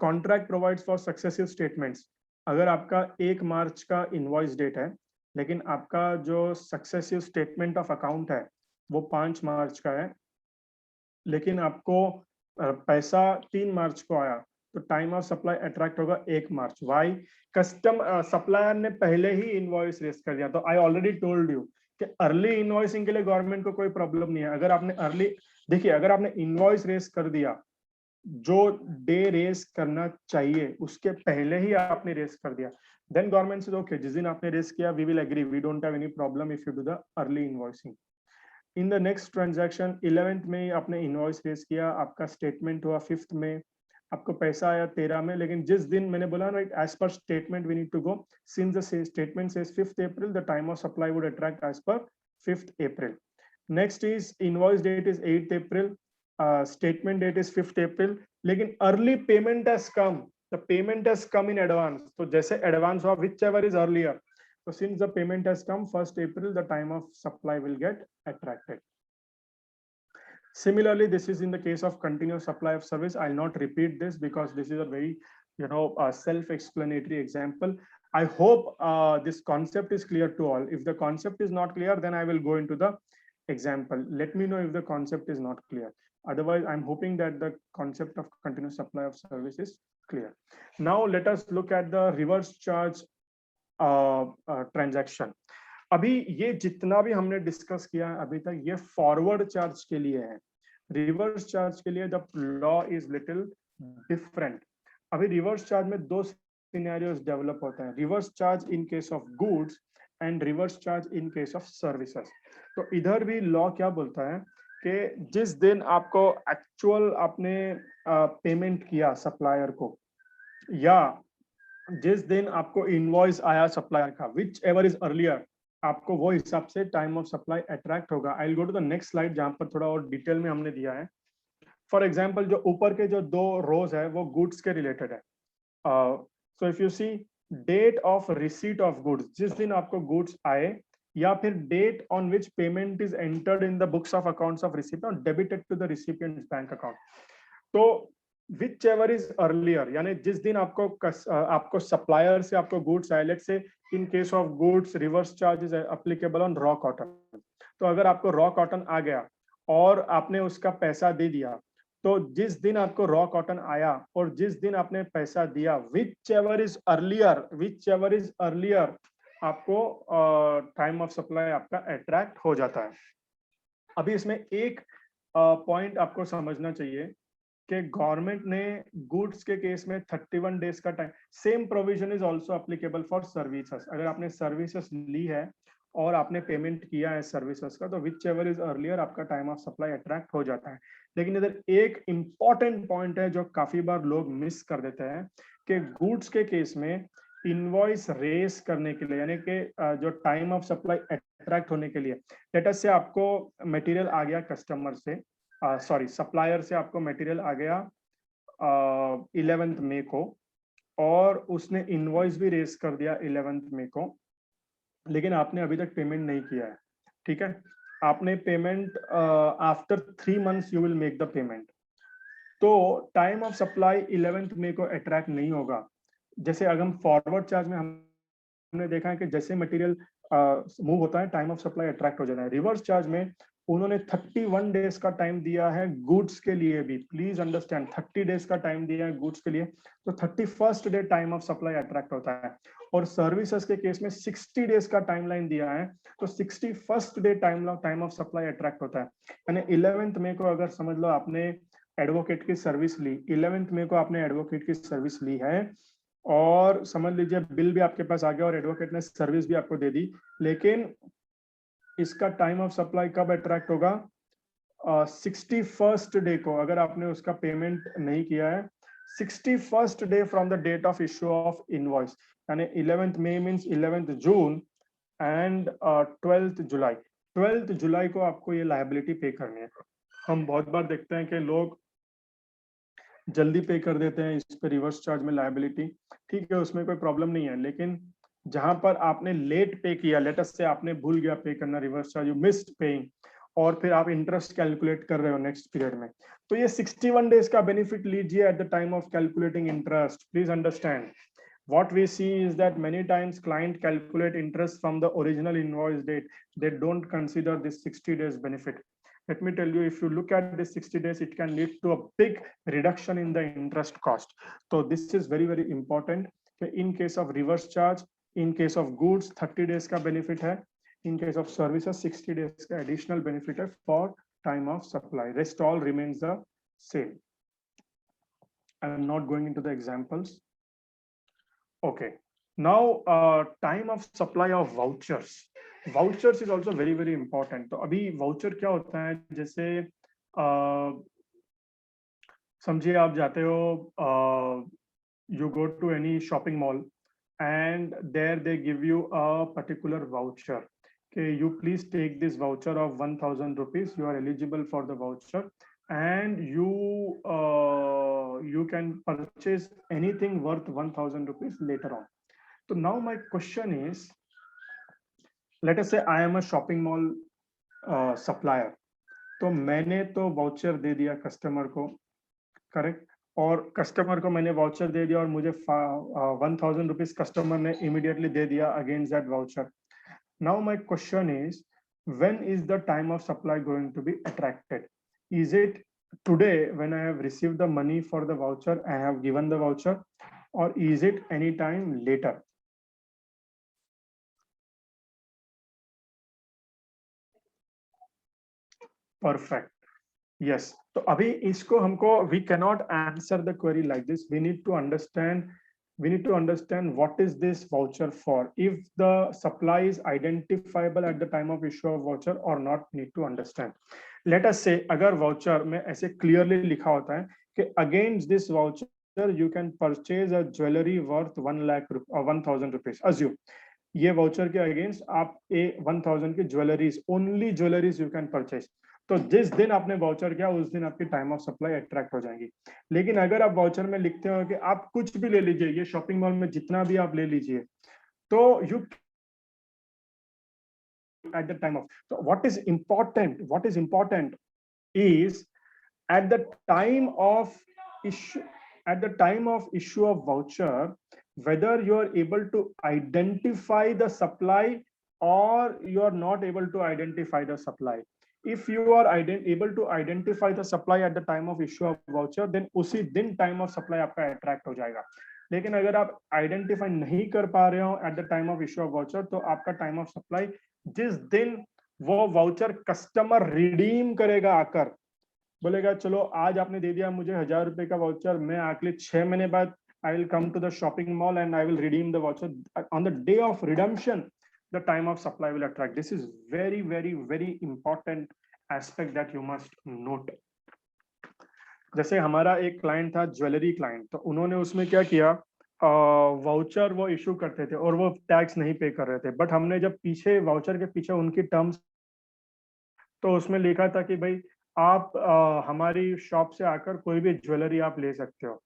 Contract provides for successive statements. अगर आपका 1 मार्च का इनवॉइस डेट है लेकिन आपका जो सक्सेसिव स्टेटमेंट ऑफ अकाउंट है वो 5 मार्च का है, लेकिन आपको पैसा 3 मार्च को आया तो टाइम ऑफ सप्लाई अट्रैक्ट होगा 1 मार्च। वाई? कस्टम सप्लायर ने पहले ही इनवॉइस रेस कर दिया। तो आई ऑलरेडी टोल्ड यू कि अर्ली इनवॉइसिंग के लिए गवर्नमेंट को कोई प्रॉब्लम नहीं है। अगर आपने अर्ली, देखिए अगर आपने इनवॉइस रेस कर दिया, जो डे रेस करना चाहिए उसके पहले ही आपने रेस कर दिया, देन गवर्नमेंट से ओके जिस दिन आपने रेस किया we will agree, we don't have any problem if you do the early invoicing. In the next transaction 11th में आपने इनवॉइस रेस किया, आपका स्टेटमेंट हुआ 5th में, आपको पैसा आया 13 में, लेकिन जिस दिन मैंने बोला right as per statement we need to go, since the statement says 5th April the time of supply would attract as per 5th April। Next is invoice date is 8th April, statement date is 5th April, लेकिन early payment has come, the payment has come in advance. तो जैसे एडवांस हुआ whichever is earlier, so since the payment has come 1st April the time of supply will get attracted. Similarly, this is in the case of continuous supply of service. I'll not repeat this because this is a very self-explanatory example. I hope this concept is clear to all. If the concept is not clear, then I will go into the example. Let me know if the concept is not clear. Otherwise, I'm hoping that the concept of continuous supply of service is clear. Now let us look at the reverse charge transaction. अभी ये जितना भी हमने डिस्कस किया है अभी तक ये फॉरवर्ड चार्ज के लिए है। रिवर्स चार्ज के लिए the law is little different. अभी रिवर्स चार्ज में 2 सिनेरियोस डेवलप होते हैं, reverse charge in case of goods and reverse charge in case of services. तो इधर भी लॉ क्या बोलता है कि जिस दिन आपको एक्चुअल आपने पेमेंट किया सप्लायर को, या जिस दिन आपको इनवॉइस आया सप्लायर का, विच एवर इज अर्लियर, आपको वो हिसाब से टाइम ऑफ सप्लाई अट्रैक्ट होगा। I will go to the next slide जहां पर थोड़ा और डिटेल में हमने दिया है। फॉर एग्जांपल जो ऊपर के जो 2 रोज है वो गुड्स के रिलेटेड है। So if you see date of receipt of goods, जिस दिन आपको गुड्स आए, या फिर date on which payment is entered in the books of accounts of recipient debited to the recipient's bank account. तो विच एवर इज अर्लियर, यानी जिस दिन आपको सप्लायर से आपको गुड्स आए, let's say in case of goods reverse charge is applicable on raw cotton. तो अगर आपको रॉ कॉटन आ गया और आपने उसका पैसा दे दिया, तो जिस दिन आपको रॉ कॉटन आया और जिस दिन आपने पैसा दिया, विच एवर इज अर्लियर आपको टाइम ऑफ सप्लाई आपका अट्रैक्ट हो जाता है। अभी इसमें एक पॉइंट आपको समझना चाहिए कि गवर्नमेंट ने गुड्स के केस में 31 डेज का time, same provision is also applicable for services. अगर आपने सर्विसेज ली है और आपने पेमेंट किया है सर्विसेज का, तो विच एवर इज अर्लियर आपका टाइम ऑफ सप्लाई अट्रैक्ट हो जाता है। लेकिन इधर एक इंपॉर्टेंट पॉइंट है जो काफी बार लोग मिस कर देते हैं कि गुड्स के केस में इनवॉइस रेस करने के लिए, यानी कि जो टाइम ऑफ सप्लाई अट्रैक्ट होने के लिए, लेट अस से आपको मटेरियल आ गया कस्टमर से, सॉरी सप्लायर से आपको मटेरियल आ गया 11th मई को, और उसने इनवॉइस भी रेस कर दिया 11th मई को, लेकिन आपने अभी तक पेमेंट नहीं किया है, ठीक है। आपने payment after 3 months you will make the payment, तो टाइम ऑफ सप्लाई 11th मई को अट्रैक्ट नहीं होगा। जैसे अगर हम फॉरवर्ड चार्ज में हमने देखा है कि जैसे मटेरियल मूव होता है टाइम ऑफ सप्लाई अट्रैक्ट हो जाता है। रिवर्स चार्ज में उन्होंने 31 डेज का टाइम दिया है गुड्स के लिए भी, प्लीज अंडरस्टैंड 30 डेज का टाइम दिया है गुड्स के लिए, तो 31st day time of supply attract होता है। और सर्विसेज के केस में 60 डेज का टाइमलाइन दिया है, तो 61st day time of supply attract होता है। यानी 11th मई को अगर समझ लो आपने एडवोकेट की सर्विस ली, 11th मई को आपने एडवोकेट की सर्विस ली है, और समझ लीजिए बिल भी आपके पास आ गया और एडवोकेट ने सर्विस भी आपको दे दी, लेकिन इसका टाइम ऑफ सप्लाई कब अट्रैक्ट होगा? 61st डे को, अगर आपने उसका पेमेंट नहीं किया है, 61st day from the date of issue of invoice, यानी 11th May means 11th June and 12th July. 12th जुलाई को आपको ये लायबिलिटी पे करनी है। हम बहुत बार देखते हैं कि लोग जल्दी पे कर देते हैं इस पे रिवर्स चार्ज में लायबिलिटी, ठीक है, उसमें कोई प्रॉब्लम नहीं है, लेकिन जहां पर आपने लेट पे किया, लेट अस से आपने भूल गया पे करना reverse charge, you missed paying, और फिर आप इंटरेस्ट कैलकुलेट कर रहे हो नेक्स्ट पीरियड में, तो ये 61 डेज का बेनिफिट लीजिए at the time of calculating interest. Please understand, what we see is that many times client calculate interest from the original invoice date, they don't consider this 60 days benefit. Let me tell you, if you look at this 60 days, it can lead to a big reduction in the interest cost. So this is very, very important. In case of reverse charge, in case of goods, 30 days का benefit है. In case of services, 60 days का additional benefit है for time of supply. Rest all remains the same. I am not going into the examples. Okay, now time of supply of vouchers. Vouchers is also very, very important. तो अभी voucher क्या होता है? जैसे समझिए आप जाते हो, you go to any shopping mall and there they give you a particular voucher. Okay, you please take this voucher of 1000 rupees. You are eligible for the voucher, and you can purchase anything worth 1000 rupees later on. So now my question is, let us say I am a shopping mall supplier. तो मैंने तो वाउचर दे दिया कस्टमर को, करेक्ट, और कस्टमर को मैंने वाउचर दे दिया और मुझे 1000 रुपीज कस्टमर ने इमीडिएटली दे दिया against that voucher. Now my question is, when is the time of supply going to be attracted? Is it today when I have received the money for the voucher, I have given the voucher, और is it any time later? Perfect, yes. तो अभी इसको हमको, we cannot answer the query like this, we need to understand what is this voucher for. If the supply is identifiable at the time of issue of voucher or not, need to understand. Let us say अगर वाउचर में ऐसे क्लियरली लिखा होता है कि against this voucher you can purchase a jewellery worth 1000 rupees, assume ये वाउचर के अगेंस्ट आप 1000 की jewelleries, only jewelleries you can purchase. तो जिस दिन आपने वाउचर किया उस दिन आपकी टाइम ऑफ सप्लाई अट्रैक्ट हो जाएगी। लेकिन अगर आप वाउचर में लिखते हो कि आप कुछ भी ले लीजिए, ये शॉपिंग मॉल में जितना भी आप ले लीजिए, तो you at the time of, so what is important is at the time of issue of voucher, whether you are able to identify the supply or you are not able to identify the supply. If you are able to identify the supply at the time of issue of voucher, then उसी दिन time of supply आपका attract हो जाएगा। लेकिन अगर आप आइडेंटिफाई नहीं कर पा रहे हो at the time of issue of voucher, तो आपका टाइम ऑफ सप्लाई जिस दिन वो वाउचर कस्टमर रिडीम करेगा, आकर बोलेगा चलो आज आपने दे दिया मुझे 1000 रुपए का वाउचर, मैं अगले 6 महीने बाद I will come to the shopping mall and I will redeem the voucher. On the day of redemption, the time of supply will attract. This is very, very, very important aspect that you must note. जैसे हमारा एक क्लाइंट था, ज्वेलरी क्लाइंट, तो उन्होंने उसमें क्या किया, वाउचर वो इशू करते थे और वो टैक्स नहीं पे कर रहे थे, बट हमने जब पीछे वाउचर के पीछे उनकी टर्म्स, तो उसमें लिखा था कि भाई आप हमारी शॉप से आकर कोई भी ज्वेलरी आप ले सकते हो,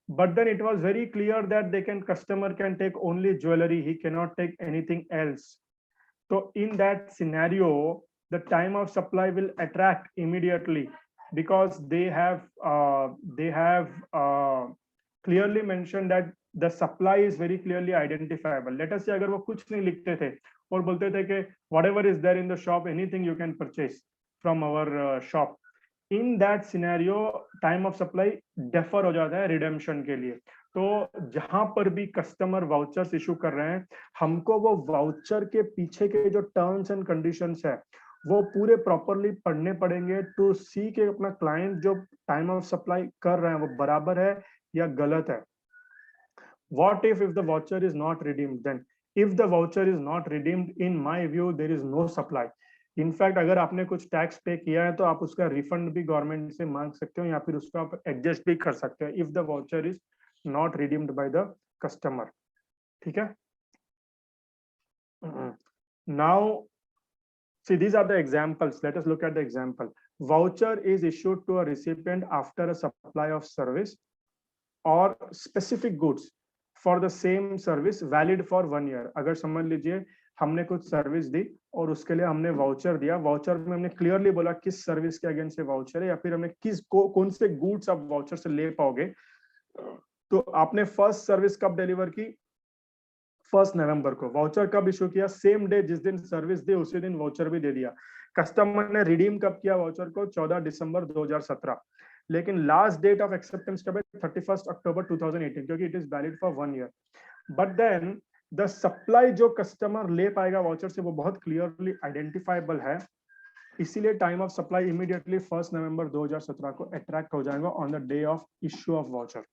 but then it was very clear that they can customer can take only jewellery, he can not take anything else. So in that scenario, the time of supply will attract immediately because they have clearly mentioned that the supply is very clearly identifiable. Let us say अगर वो कुछ नहीं लिखते थे और बोलते थे कि whatever is there in the shop, anything you can purchase from our shop. In that scenario, time of supply defer हो जाता है redemption के लिए. तो जहां पर भी कस्टमर वाउचर्स इशू कर रहे हैं, हमको वो वाउचर के पीछे के जो टर्म्स एंड कंडीशंस है वो पूरे प्रॉपरली पढ़ने पड़ेंगे टू सी के अपना क्लाइंट जो टाइम ऑफ सप्लाई कर रहे हैं वो बराबर है या गलत है. What if the voucher is not redeemed? Then if the voucher is not redeemed, in my view there is no supply. In fact अगर आपने कुछ टैक्स पे किया है तो आप उसका रिफंड भी गवर्नमेंट से मांग सकते हो या फिर उसको आप एडजस्ट भी कर सकते हो if the voucher is not redeemed by the customer. ठीक है. Now see, these are the examples. Let us look at the example. Voucher is issued to a recipient after a supply of service or specific goods for the same service valid for 1 year. अगर समझ लीजिए हमने कुछ सर्विस दी और उसके लिए हमने वाउचर दिया, वाउचर में हमने क्लियरली बोला किस सर्विस के अगेंस्ट से वाउचर है या फिर हमने कौन से गुड्स आप वाउचर से ले पाओगे. तो आपने फर्स्ट सर्विस कब डिलीवर की? 1 नवंबर को. वाउचर कब इशू किया? सेम डे जिस दिन सर्विस दी उसी दिन वाउचर भी दे दिया. कस्टमर ने रिडीम कब किया वाउचर को? 14 दिसंबर 2017. लेकिन लास्ट डेट ऑफ एक्सेप्टेंस कब है? 31 अक्टूबर 2018, क्योंकि it is valid for 1 year. But then the supply जो कस्टमर ले पाएगा वाउचर से वो बहुत क्लियरली आइडेंटिफाइबल है, इसीलिए टाइम ऑफ सप्लाई इमीडिएटली 1 नवंबर 2017 को अट्रैक्ट हो जाएगा on the day of issue of voucher.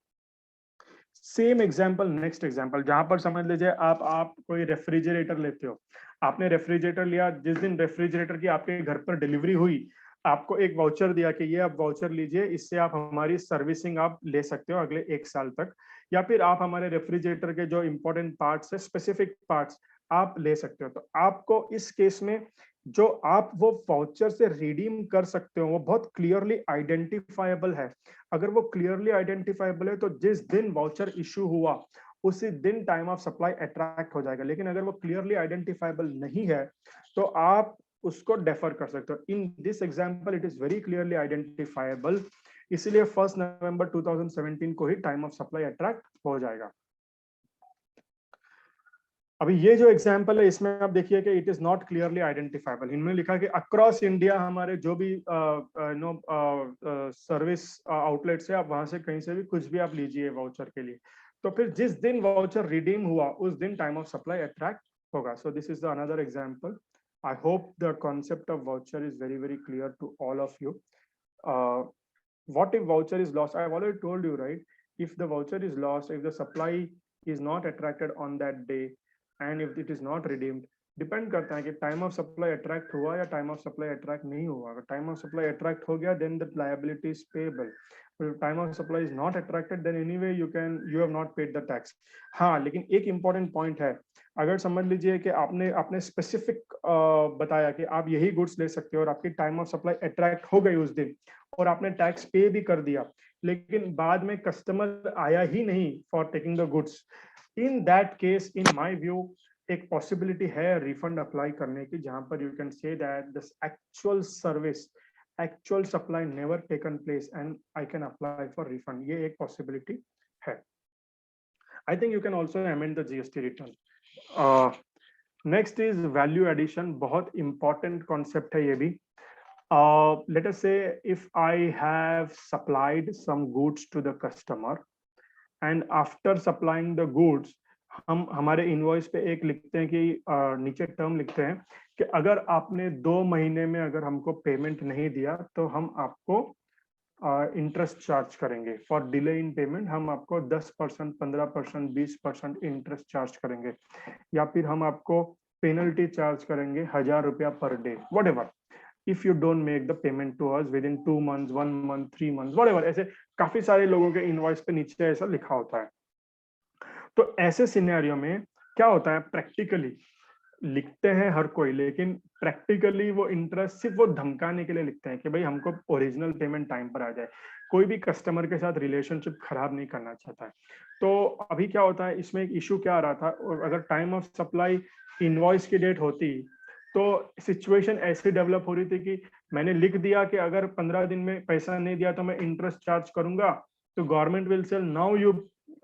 Same example, next example, जहां पर समझ लीजिए आप कोई रेफ्रिजरेटर लेते हो. आपने रेफ्रिजरेटर लिया, जिस दिन रेफ्रिजरेटर की आपके घर पर डिलीवरी हुई आपको एक वाउचर दिया कि ये आप वाउचर लीजिए, इससे आप हमारी सर्विसिंग आप ले सकते हो अगले 1 साल तक, या फिर आप हमारे रेफ्रिजरेटर के जो इंपॉर्टेंट पार्ट्स है, स्पेसिफिक पार्ट्स आप ले सकते हो. तो आपको इस केस में जो आप वो वाउचर से रिडीम कर सकते हो वो बहुत क्लियरली आइडेंटिफाइबल है. अगर वो क्लियरली आइडेंटिफाइबल है तो जिस दिन वाउचर इशू हुआ उसी दिन टाइम ऑफ सप्लाई अट्रैक्ट हो जाएगा. लेकिन अगर वो क्लियरली आइडेंटिफाइबल नहीं है तो आप उसको डेफर कर सकते हो. In this example it is very clearly identifiable, इसीलिए 1 नवंबर 2017 को ही टाइम ऑफ सप्लाई अट्रैक्ट हो जाएगा. अभी ये जो एग्जांपल है इसमें आप देखिए कि it is not clearly identifiable. इनमें लिखा कि अक्रॉस इंडिया हमारे जो भी सर्विस आउटलेट्स है, आप वहां से कहीं से भी कुछ भी आप लीजिए वाउचर के लिए, तो फिर जिस दिन वाउचर रिडीम हुआ उस दिन टाइम ऑफ सप्लाई अट्रैक्ट होगा. So this is the another example. I hope the concept of voucher is very very clear to all of you. What if voucher is lost? I've already told you, right? If the voucher is lost, if the supply is not attracted on that day, and if it is not redeemed, depend करता है कि टाइम ऑफ सप्लाई अट्रैक्ट हुआ या टाइम ऑफ सप्लाई अट्रैक्ट नहीं हुआ. अगर टाइम ऑफ सप्लाई अट्रैक्ट हो गया then the liability is payable. Time of supply is not attracted then anyway you have not paid the tax. हाँ, लेकिन एक इंपॉर्टेंट पॉइंट है. अगर समझ लीजिए कि आपने स्पेसिफिक बताया कि आप यही गुड्स ले सकते हो और आपकी टाइम ऑफ सप्लाई अट्रैक्ट हो गई उस दिन और आपने टैक्स पे भी कर दिया, लेकिन बाद में कस्टमर आया ही नहीं for taking the goods, in that case in my view एक पॉसिबिलिटी है रिफंड अप्लाई करने की, जहां पर you can say that this actual service, actual supply never taken place and I can apply for refund. ये एक पॉसिबिलिटी है. I think you can also amend the GST return. Next is value addition. बहुत इंपॉर्टेंट कॉन्सेप्ट है ये भी. Let us say if I have supplied some goods to the customer and after supplying the goods, हम हमारे इनवॉइस पे एक लिखते हैं कि नीचे टर्म लिखते हैं कि अगर आपने 2 महीने में अगर हमको पेमेंट नहीं दिया तो हम आपको इंटरेस्ट चार्ज करेंगे. फॉर डिले इन पेमेंट हम आपको 10%, 15%, 20% इंटरेस्ट चार्ज करेंगे, या फिर हम आपको पेनल्टी चार्ज करेंगे 1000 रुपया per day, whatever, if you don't make the payment to us within 2 months, 1 month, 3 months, whatever. ऐसे काफी सारे लोगों के इनवॉइस पे नीचे ऐसा लिखा होता है. तो ऐसे सिनेरियो में क्या होता है, प्रैक्टिकली लिखते हैं हर कोई, लेकिन प्रैक्टिकली वो इंटरेस्ट सिर्फ वो धमकाने के लिए लिखते हैं कि भाई हमको ओरिजिनल पेमेंट टाइम पर आ जाए। कोई भी कस्टमर के साथ रिलेशनशिप खराब नहीं करना चाहता है। तो अभी क्या होता है, इसमें एक इशू क्या आ रहा था, और अगर टाइम ऑफ सप्लाई इनवॉइस की डेट होती तो सिचुएशन ऐसी डेवलप हो रही थी कि मैंने लिख दिया कि अगर 15 दिन में पैसा नहीं दिया तो मैं इंटरेस्ट चार्ज करूंगा, तो गवर्नमेंट विल से नाउ यू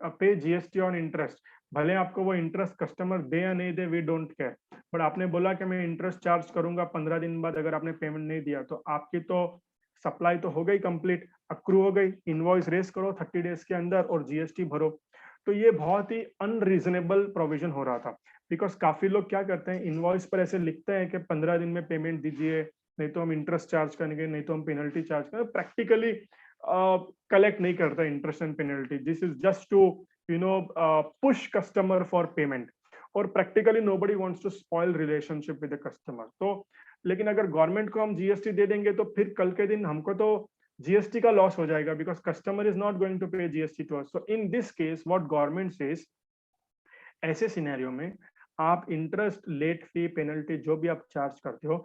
पे जीएसटी ऑन इंटरेस्ट। भले आपको वो इंटरेस्ट कस्टमर दे या नहीं दे, वी डोंट केयर, बट आपने बोला कि मैं इंटरेस्ट चार्ज करूंगा 15 दिन बाद, अगर आपने पेमेंट नहीं दिया तो आपकी तो सप्लाई तो हो गई कंप्लीट, अक्रू हो गई, इनवॉइस रेस करो 30 डेज के अंदर और जीएसटी भरो। तो ये बहुत ही अनरीजनेबल प्रोविजन हो रहा था, बिकॉज काफी लोग क्या करते हैं, इनवॉइस पर ऐसे लिखते हैं कि 15 दिन में पेमेंट दीजिए, नहीं तो हम इंटरेस्ट चार्ज करेंगे, नहीं तो हम पेनल्टी चार्ज करेंगे। प्रैक्टिकली कलेक्ट नहीं करता interest and penalty, this is just to push customer for payment, और practically nobody wants to spoil relationship with the customer। तो लेकिन अगर गवर्नमेंट को हम जीएसटी दे देंगे तो फिर कल के दिन हमको तो जीएसटी का लॉस हो जाएगा, because customer is not going to pay GST to us. So in this case what government says, ऐसे सिनेरियो में आप इंटरेस्ट, लेट फी, पेनल्टी जो भी आप चार्ज करते हो,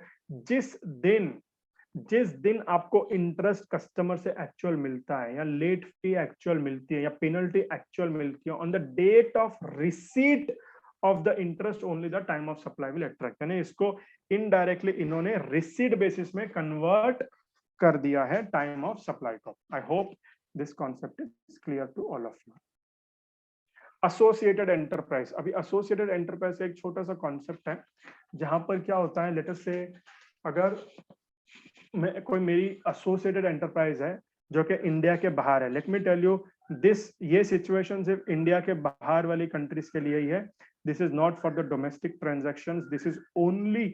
जिस दिन आपको इंटरेस्ट कस्टमर से एक्चुअल मिलता है या लेट फी एक्चुअल मिलती है या पेनल्टी एक्चुअल मिलती है, on the date of receipt of the interest only the time of supply will attract. यानी इसको इनडायरेक्टली इन्होंने रिसीट बेसिस में कन्वर्ट कर दिया है टाइम ऑफ सप्लाई को। I hope this concept is clear to all of you. Associated enterprise, अभी एसोसिएटेड एंटरप्राइज एक छोटा सा कॉन्सेप्ट है, जहां पर क्या होता है, लेट अस से अगर कोई मेरी एसोसिएटेड एंटरप्राइज है जो कि इंडिया के बाहर है, let me tell you this, ये सिचुएशन सिर्फ इंडिया के बाहर वाली कंट्रीज के लिए ही है। This is not for the domestic transactions, this is only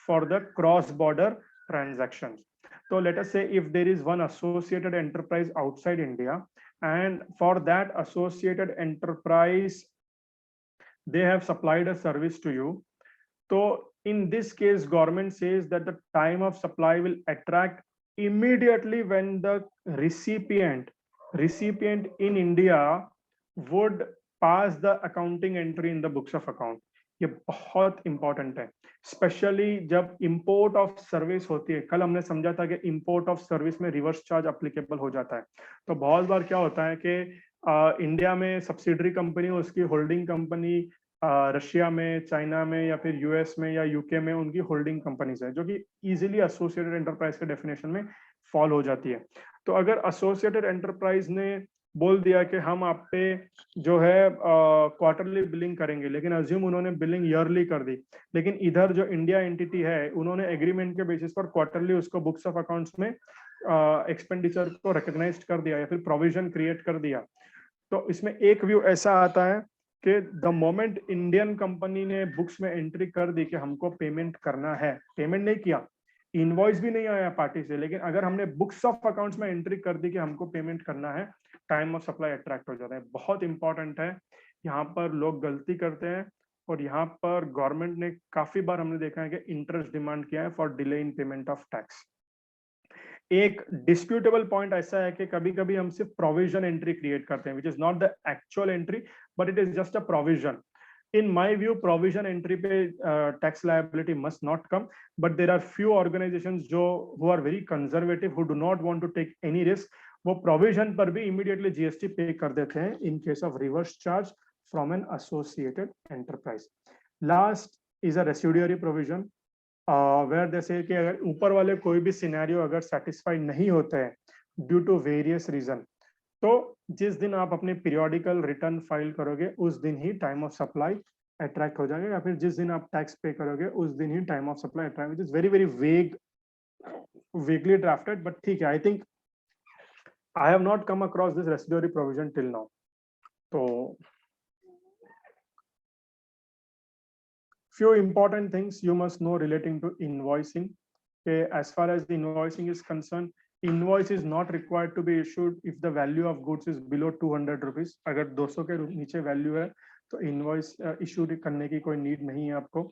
for the cross border transactions. तो let us say if there is one associated enterprise outside India, and for that associated enterprise they have supplied a service to you, so in this case government says that the time of supply will attract immediately when the recipient in India would pass the accounting entry in the books of account। ये बहुत इंपॉर्टेंट है, स्पेशली जब इंपोर्ट ऑफ सर्विस होती है। कल हमने समझा था कि इंपोर्ट ऑफ सर्विस में रिवर्स चार्ज अप्लीकेबल हो जाता है। तो बहुत बार क्या होता है कि इंडिया में सब्सिडरी कंपनी, उसकी होल्डिंग कंपनी रशिया में, चाइना में या फिर यूएस में या यूके में उनकी होल्डिंग कंपनीज है, जो कि इजीली एसोसिएटेड एंटरप्राइज के डेफिनेशन में फॉल हो जाती है। तो अगर एसोसिएटेड एंटरप्राइज ने बोल दिया कि हम आप पे जो है क्वार्टरली बिलिंग करेंगे, लेकिन अज्यूम उन्होंने बिलिंग ईयरली कर दी, लेकिन इधर जो इंडिया एंटिटी है उन्होंने एग्रीमेंट के बेसिस पर क्वार्टरली उसको बुक्स ऑफ अकाउंट्स में एक्सपेंडिचर को रिकॉग्नाइज कर दिया या फिर प्रोविजन क्रिएट कर दिया। तो इसमें एक व्यू ऐसा आता है कि द मोमेंट इंडियन कंपनी ने बुक्स में एंट्री कर दी कि हमको पेमेंट करना है, पेमेंट नहीं किया, इनवॉइस भी नहीं आया पार्टी से, लेकिन अगर हमने बुक्स ऑफ अकाउंट्स में एंट्री कर दी कि हमको पेमेंट करना है, टाइम ऑफ सप्लाई अट्रैक्ट हो जाता है। बहुत इंपॉर्टेंट है, यहाँ पर लोग गलती करते हैं और यहाँ पर गवर्नमेंट ने काफी बार हमने देखा है कि इंटरेस्ट डिमांड किया है for delay in payment of tax. एक डिस्प्यूटेबल पॉइंट ऐसा है कि कभी कभी हम सिर्फ प्रोविजन एंट्री क्रिएट करते हैं, which is not the actual entry but it is just a provision. In my view, provision entry पे tax liability must not come, but there are few organizations who are very conservative, who do not want to take any risk, वो provision पर भी immediately GST pay कर देते हैं in case of reverse charge from an associated enterprise. Last is a residuary provision, where they say कि अगर ऊपर वाले कोई भी सिनेरियो अगर satisfied नहीं होते हैं due to various reason, तो जिस दिन आप अपने पीरियोडिकल रिटर्न फाइल करोगे उस दिन ही टाइम ऑफ सप्लाई अट्रैक्ट हो जाएगा, या फिर जिस दिन आप टैक्स पे करोगे उस दिन ही time of supply attract, which is very very vaguely drafted, but ठीक है। I think I have not come across this residuary provision till now. तो few important things you must know relating to invoicing. Okay, as far as the invoicing is concerned, invoice is not required to be issued if the value of goods is below 200 rupees। अगर 200 के नीचे वैल्यू है तो इनवॉइस इशू करने की कोई नीड नहीं है आपको।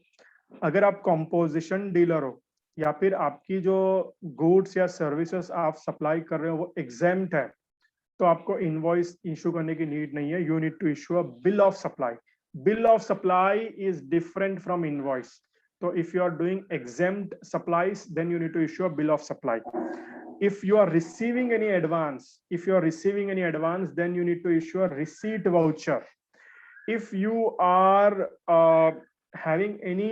अगर आप कॉम्पोजिशन डीलर हो या फिर आपकी जो गुड्स या सर्विसेज आप सप्लाई कर रहे हो वो एग्जेम्प्ट है, तो आपको इनवॉइस इशू करने की नीड नहीं है. You need to issue a bill of supply. Bill of supply is different from invoice. So if you are doing exempt supplies, then you need to issue a bill of supply. If you are receiving any advance, then you need to issue a receipt voucher. If you are having any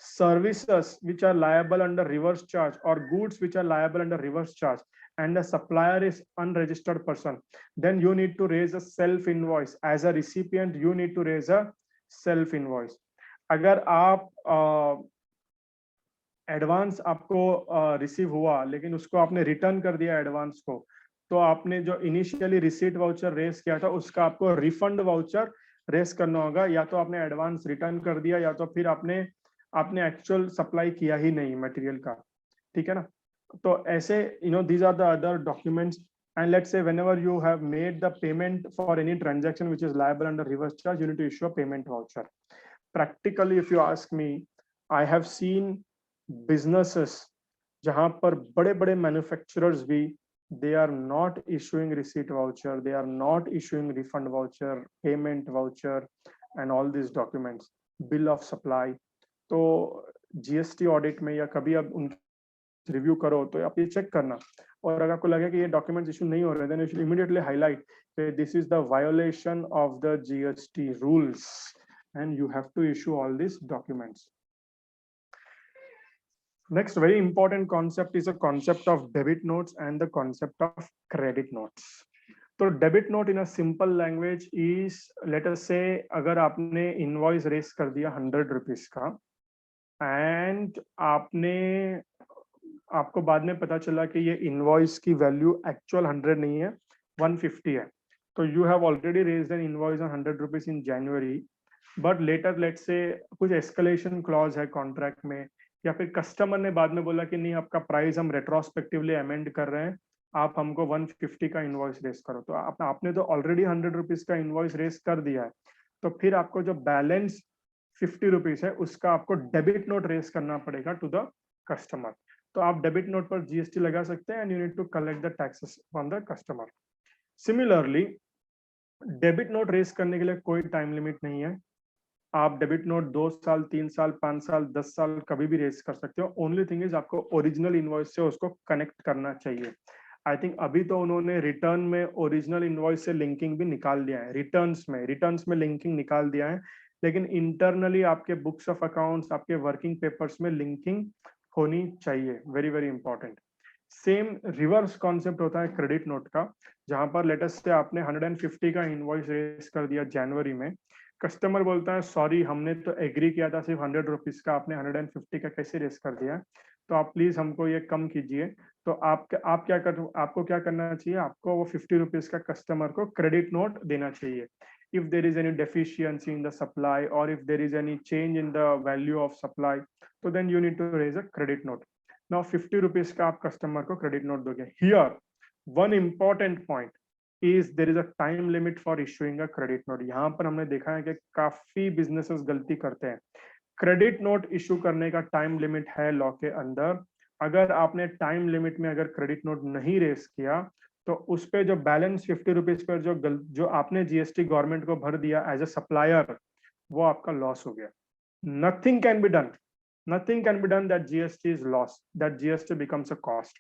services which are liable under reverse charge, or goods which are liable under reverse charge, and the supplier is unregistered person, then you need to raise a self invoice. As a recipient, you need to raise a self invoice. अगर आप एडवांस आपको रिसीव हुआ लेकिन उसको आपने रिटर्न कर दिया एडवांस को, तो आपने जो इनिशियली रिसीट वाउचर रेस किया था उसका आपको रिफंड वाउचर रेस करना होगा. या तो आपने एडवांस रिटर्न कर दिया, या तो फिर आपने आपने एक्चुअल सप्लाई किया ही नहीं मटेरियल का. ठीक है ना. तो ऐसे these are the other documents. And let's say whenever you have made the payment for any transaction which is liable under reverse charge, you need to issue a payment voucher. Practically, if you ask me, I have seen businesses जहां पर बड़े बड़े manufacturers भी, they are not issuing receipt voucher, they are not issuing refund voucher, payment voucher, and all these documents, bill of supply. तो जीएसटी ऑडिट में या कभी अब उनकी रिव्यू करो तो आप ये चेक करना, और अगर आपको लगे कि ये डॉक्यूमेंट्स इशू नहीं हो रहे, then you should immediately highlight this is the violation of the GST rules and you have to issue all these documents. Next very important concept is a concept of debit notes and the concept of credit notes. तो debit note in a simple language is, late us say अगर आपने इनवॉइस रेस कर दिया 100 रुपीज का, एंड आपको बाद में पता चला कि ये इनवॉइस की वैल्यू एक्चुअल 100 नहीं है, 150 है. तो you have already raised N invoice on 100 rupees in January, but later let's say कुछ एस्केलेशन क्लॉज है कॉन्ट्रैक्ट में, या फिर कस्टमर ने बाद में बोला कि नहीं आपका प्राइस हम रेट्रोस्पेक्टिवली अमेंड कर रहे हैं, आप हमको 150 का इनवॉइस रेस करो. तो आपने तो ऑलरेडी 100 रुपीज का इनवॉइस रेस कर दिया है, तो फिर आपको जो बैलेंस 50 रुपीज है उसका आपको डेबिट नोट रेस करना पड़ेगा टू द कस्टमर. तो आप डेबिट नोट पर जीएसटी लगा सकते हैं, and you need to collect the taxes from the customer. Similarly debit note raise करने के लिए कोई टाइम लिमिट नहीं है. आप डेबिट नोट 2 साल, 3 साल, 5 साल, 10 साल कभी भी रेस कर सकते हो. ओनली थिंग इज आपको ओरिजिनल इनवॉइस से उसको कनेक्ट करना चाहिए. आई थिंक अभी तो उन्होंने रिटर्न में ओरिजिनल इनवॉइस से लिंकिंग भी निकाल दिया है, रिटर्न्स में लिंकिंग निकाल दिया है, लेकिन इंटरनली आपके बुक्स ऑफ अकाउंट्स, आपके वर्किंग पेपर्स में लिंकिंग होनी चाहिए. Very very important. Same reverse concept होता है क्रेडिट नोट का, जहां पर लेटेस्ट से आपने 150 का इनवॉइस रेस कर दिया जनवरी में, कस्टमर बोलता है सॉरी हमने तो एग्री किया था सिर्फ 100 रुपीज का, आपने 150 का कैसे रेस कर दिया, तो आप प्लीज हमको ये कम कीजिए. तो आपको क्या करना चाहिए, आपको वो 50 रुपीज का कस्टमर को क्रेडिट नोट देना चाहिए. If there is any deficiency in the supply, और if there is any change in the value of supply, तो then you need to raise a credit note. Now 50 rupees का आप कस्टमर को क्रेडिट नोट दोगे. Here one important point is there is a time limit for issuing a credit note. यहाँ पर हमने देखा है कि काफी बिजनेसेस गलती करते हैं. क्रेडिट नोट इशू करने का टाइम लिमिट है लॉ के अंदर. अगर आपने टाइम लिमिट में अगर क्रेडिट नोट नहीं रेस किया, तो उस पे जो बैलेंस 50 रुपीज पर जो आपने जीएसटी गवर्नमेंट को भर दिया एज ए सप्लायर, वो आपका लॉस हो गया. Nothing can be done that GST is loss, that GST becomes a cost.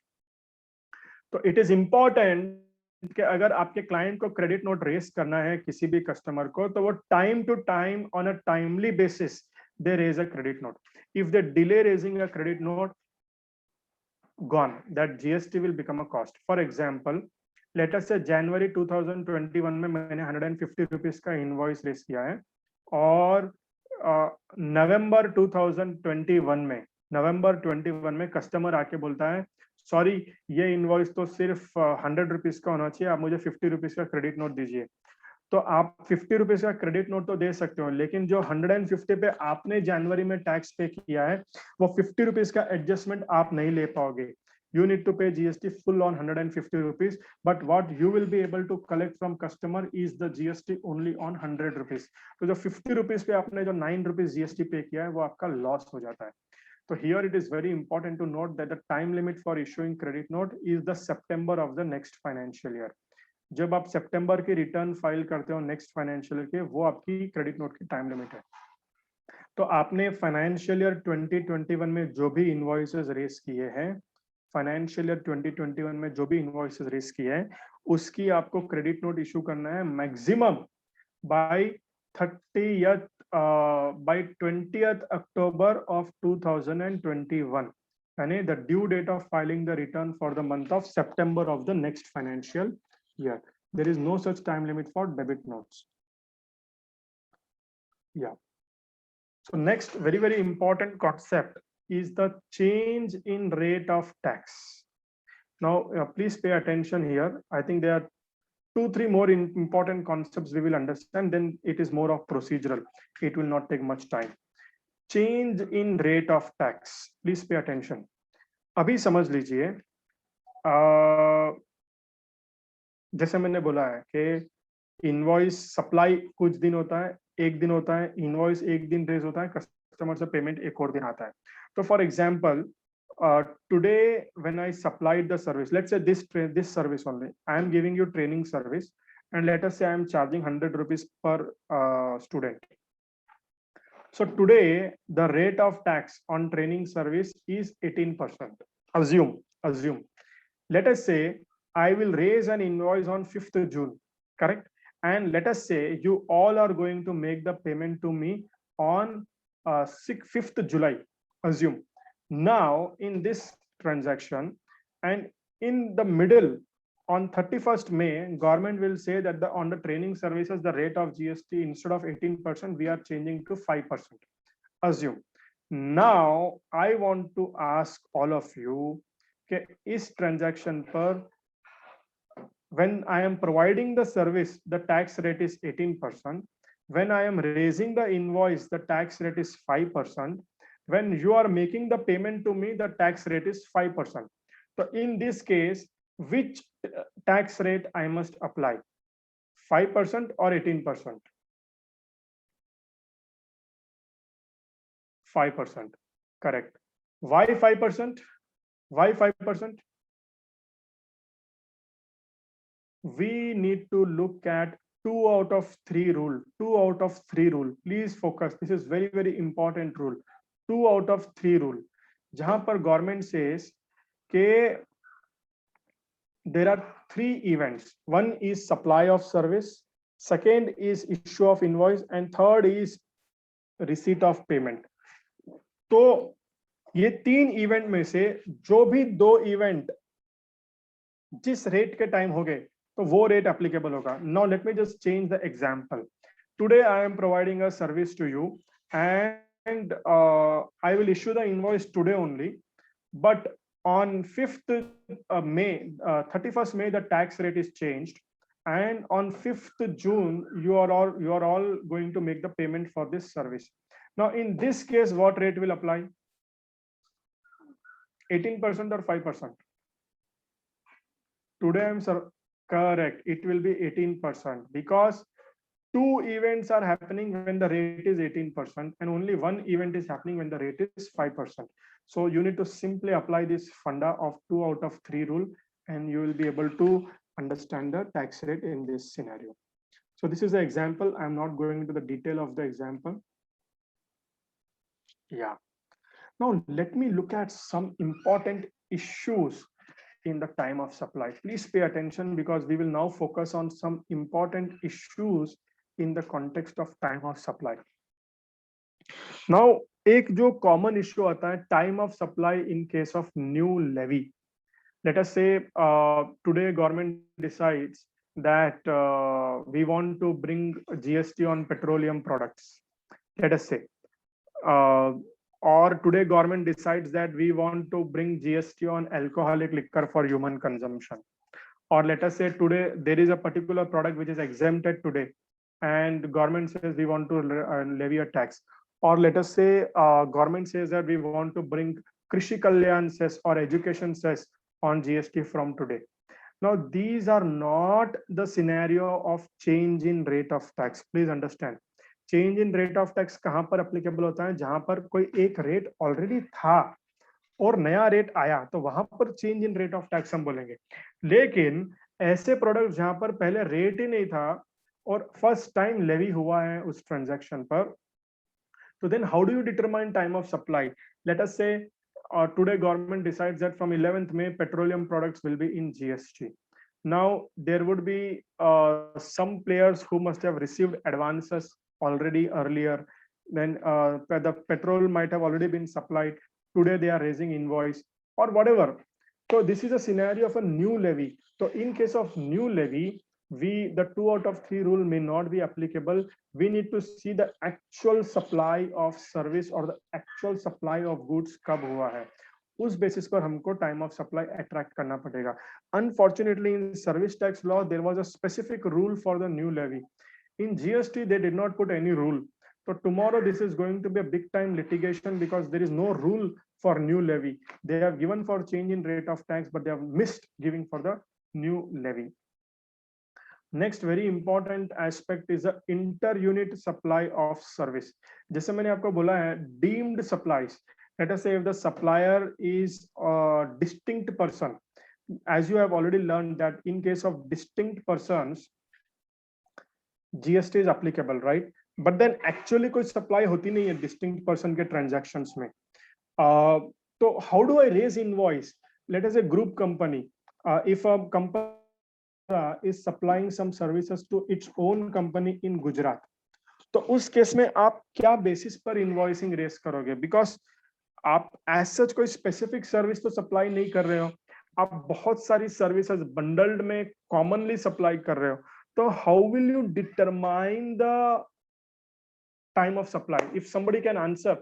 तो इट इज इंपॉर्टेंट कि अगर आपके क्लाइंट को क्रेडिट नोट रेस करना है किसी भी कस्टमर को, तो वो time to time on a timely basis they raise a credit note. If they delay raising a credit note, gone, that GST will become a cost. For example, let us say जनवरी 2021 में मैंने 150 रुपीज का इनवॉइस रेस किया है, और नवंबर 2021 में कस्टमर आके बोलता है सॉरी ये इनवॉइस तो सिर्फ 100 रुपीज का होना चाहिए, आप मुझे 50 रुपीज का क्रेडिट नोट दीजिए. तो आप 50 रुपीज का क्रेडिट नोट तो दे सकते हो, लेकिन जो 150 पे आपने जनवरी में टैक्स पे किया है, वो 50 रुपीज का एडजस्टमेंट आप नहीं ले पाओगे. You need to pay GST full on 150 rupees, but what you will be able to collect from customer is the GST only on 100 rupees. तो जो 50 rupees पे आपने जो 9 rupees GST पे किया है, वो आपका लॉस हो जाता है. So here it is very important to note that the time limit for issuing credit note is the September of the next financial year. जब आप सितंबर की रिटर्न फाइल करते हो नेक्स्ट फाइनेंशियल ईयर के, वो आपकी क्रेडिट नोट की टाइम लिमिट है। तो आपने फाइनेंशियल ईयर 2021 में जो भी इनवॉइसेस रेस किए हैं, फाइनेंशियल ईयर 2021 में जो भी इनवॉइसेस रेस किए हैं, उसकी आपको क्रेडिट नोट इशू करना है maximum bye 30th by 20th October of 2021, यानी the due date of filing the return for the month of September of the next financial year. There is no such time limit for debit notes. Yeah. So next very important concept is the change in rate of tax. Now please pay attention here. I think there are 2-3 more important concepts we will understand, then it is more of procedural. It will not take much time. Change in rate of tax. Please pay attention. अभी समझ लीजिए, जैसे मैंने बोला है कि इनवॉइस सप्लाई कुछ दिन होता है, एक दिन होता है, इनवॉइस एक दिन रेज होता है, कस्टमर से पेमेंट एक और दिन आता है। तो for example, today when I supplied the service, let's say this service only, I am giving you training service, and let us say I am charging 100 rupees per student. So today the rate of tax on training service is 18%. Assume. Let us say I will raise an invoice on 5th June, correct? And let us say you all are going to make the payment to me on 5th July. Assume. Now in this transaction, and in the middle, on 31st May, government will say that on the training services, the rate of GST, instead of 18%, we are changing to 5%. Assume. Now I want to ask all of you, okay, is transaction per, when I am providing the service, the tax rate is 18%. When I am raising the invoice, the tax rate is 5%. When you are making the payment to me, the tax rate is 5%. So in this case, which tax rate I must apply? 5% or 18%? 5%. Correct. Why 5%? Why 5%? We need to look at 2 out of 3 rule. 2 out of 3 rule. Please focus. This is very important rule. 2 out of 3 rule. जहां पर government says कि there are 3 events. One is supply of service, second is issue of invoice, and third is receipt of payment. तो ये 3 इवेंट में से जो भी 2 इवेंट जिस रेट के टाइम हो गए, तो वो रेट एप्लीकेबल होगा. Now let me just change the example. Today I am providing a service to you, and I will issue the invoice today only, but on 5th May, 31st May, the tax rate is changed, and on 5th June, you are all going to make the payment for this service. Now, in this case, what rate will apply? 18% or 5%? Today, I'm correct. It will be 18% because 2 events are happening when the rate is 18%, and only 1 event is happening when the rate is 5%. So you need to simply apply this funda of 2 out of 3 rule, and you will be able to understand the tax rate in this scenario. So this is the example. I'm not going into the detail of the example. Yeah. Now let me look at some important issues in the time of supply. Please pay attention because we will now focus on some important issues in the context of time of supply. Now, एक जो common issue आता है time of supply in case of new levy. Let us say today government decides that we want to bring GST on petroleum products. Let us say, or today government decides that we want to bring GST on alcoholic liquor for human consumption. Or let us say today there is a particular product which is exempted today, and government says we want to levy a tax. Or let us say government says that we want to bring Krishi Kalyan cess or education cess on GST from today. Now these are not the scenario of change in rate of tax. Please understand. Change in rate of tax कहां पर एप्लीकेबल होता है? जहां पर कोई एक रेट ऑलरेडी था और नया रेट आया, तो वहां पर change in rate of tax हम बोलेंगे. लेकिन ऐसे प्रोडक्ट जहां पर पहले रेट ही नहीं था और फर्स्ट टाइम लेवी हुआ है उस ट्रांजैक्शन पर, so then how do you determine time of supply? Let us say today government decides that from 11th May petroleum products will be in GST. Now there would be some players who must have received advances already earlier. Then the petrol might have already been supplied. Today they are raising invoice or whatever. So this is a scenario of a new levy. So in case of new levy, the 2 out of 3 rule may not be applicable. We need to see the actual supply of service or the actual supply of goods कब हुआ है, उस बेसिस पर हमको टाइम ऑफ सप्लाई अट्रैक्ट करना पड़ेगा. Unfortunately, in service tax law, there was a specific rule for the new levy. In GST, they did not put any rule. So tomorrow, this is going to be a big time litigation because there is no rule for new levy. They have given for change in rate of tax, but they have missed giving for the new levy. Next very important aspect is inter unit supply of service. जैसे मैंने आपको बोला है deemed supplies, late us say if the supplier is distinct person, as you have already learned that in case of distinct persons GST is applicable, right? But then actually कोई सप्लाई होती नहीं है distinct person के transactions में. तो how do I raise invoice? Let us say group company, if a company is supplying some services to its own company in Gujarat, तो उस केस में आप क्या बेसिस पर इनवॉइसिंग रेस करोगे? बिकॉज आप एज सच कोई स्पेसिफिक सर्विस तो सप्लाई नहीं कर रहे हो, आप बहुत सारी सर्विसेज बंडल्ड में कॉमनली सप्लाई कर रहे हो. तो how will you determine the time of supply? If somebody can answer,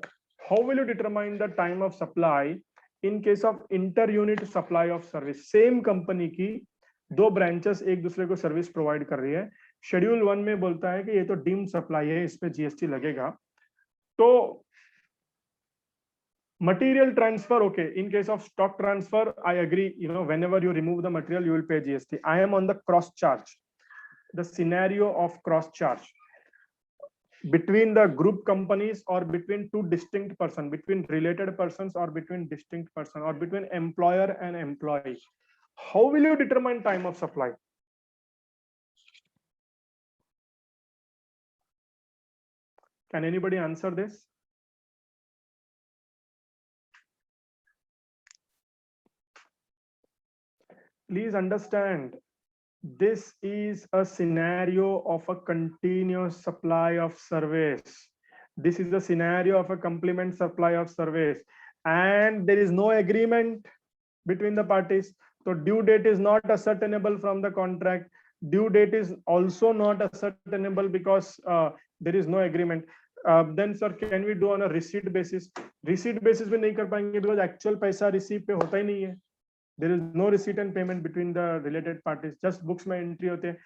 how will you determine the time of supply in case of inter unit supply of service? Same company की दो ब्रांचेस एक दूसरे को सर्विस प्रोवाइड कर रही है. शेड्यूल 1 में बोलता है कि ये तो डीम्ड सप्लाई है, इस पे जीएसटी लगेगा. तो material transfer, okay, in case of stock transfer I agree, whenever you remove the material you will pay GST. I am on the cross charge, the scenario of cross charge between the group companies or between two distinct persons, between related persons or between distinct person or between employer and employee. How will you determine time of supply? Can anybody answer this? Please understand, this is a scenario of a continuous supply of service. This is a scenario of a complement supply of service, and there is no agreement between the parties. So due date is not ascertainable from the contract. Due date is also not ascertainable because there is no agreement. Then sir, can we do on a receipt basis? Receipt basis भी नहीं कर पाएंगे because actual पैसा receipt पे होता ही नहीं है. There is no receipt and payment between the related parties, just books में entry होते हैं.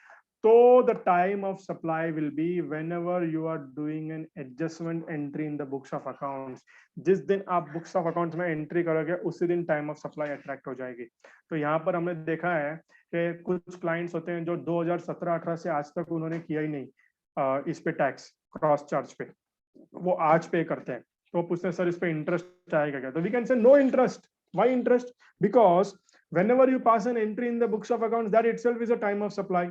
So the time of supply will be whenever you are doing an adjustment entry in the books of accounts. जिस दिन आप books of accounts में entry करोगे उसी दिन time of supply attract हो जाएगी. तो यहाँ पर हमने देखा है कि कुछ clients होते हैं जो 2017-18 से आज तक उन्होंने किया ही नहीं इस पे टैक्स क्रॉस चार्ज पे, वो आज पे करते हैं. तो पूछते हैं सर इस पे इंटरेस्ट आएगा क्या? तो we can say no interest. Why interest? Because whenever you pass an entry in the books of accounts, that itself is a time of supply.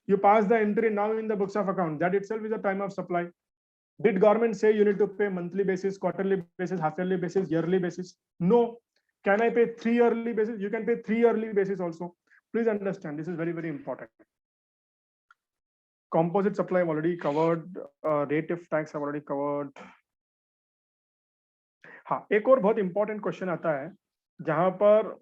You pass the entry now in the books of accounts, that itself is a time of supply. Did government say you need to pay monthly basis, quarterly basis, half yearly basis, yearly basis? No. Can I pay 3 yearly basis? You can pay 3 yearly basis also. Please understand, this is very, very important. Composite supply I've already covered. Rate of tax I've already covered. हाँ, एक और बहुत इंपॉर्टेंट क्वेश्चन आता है जहां पर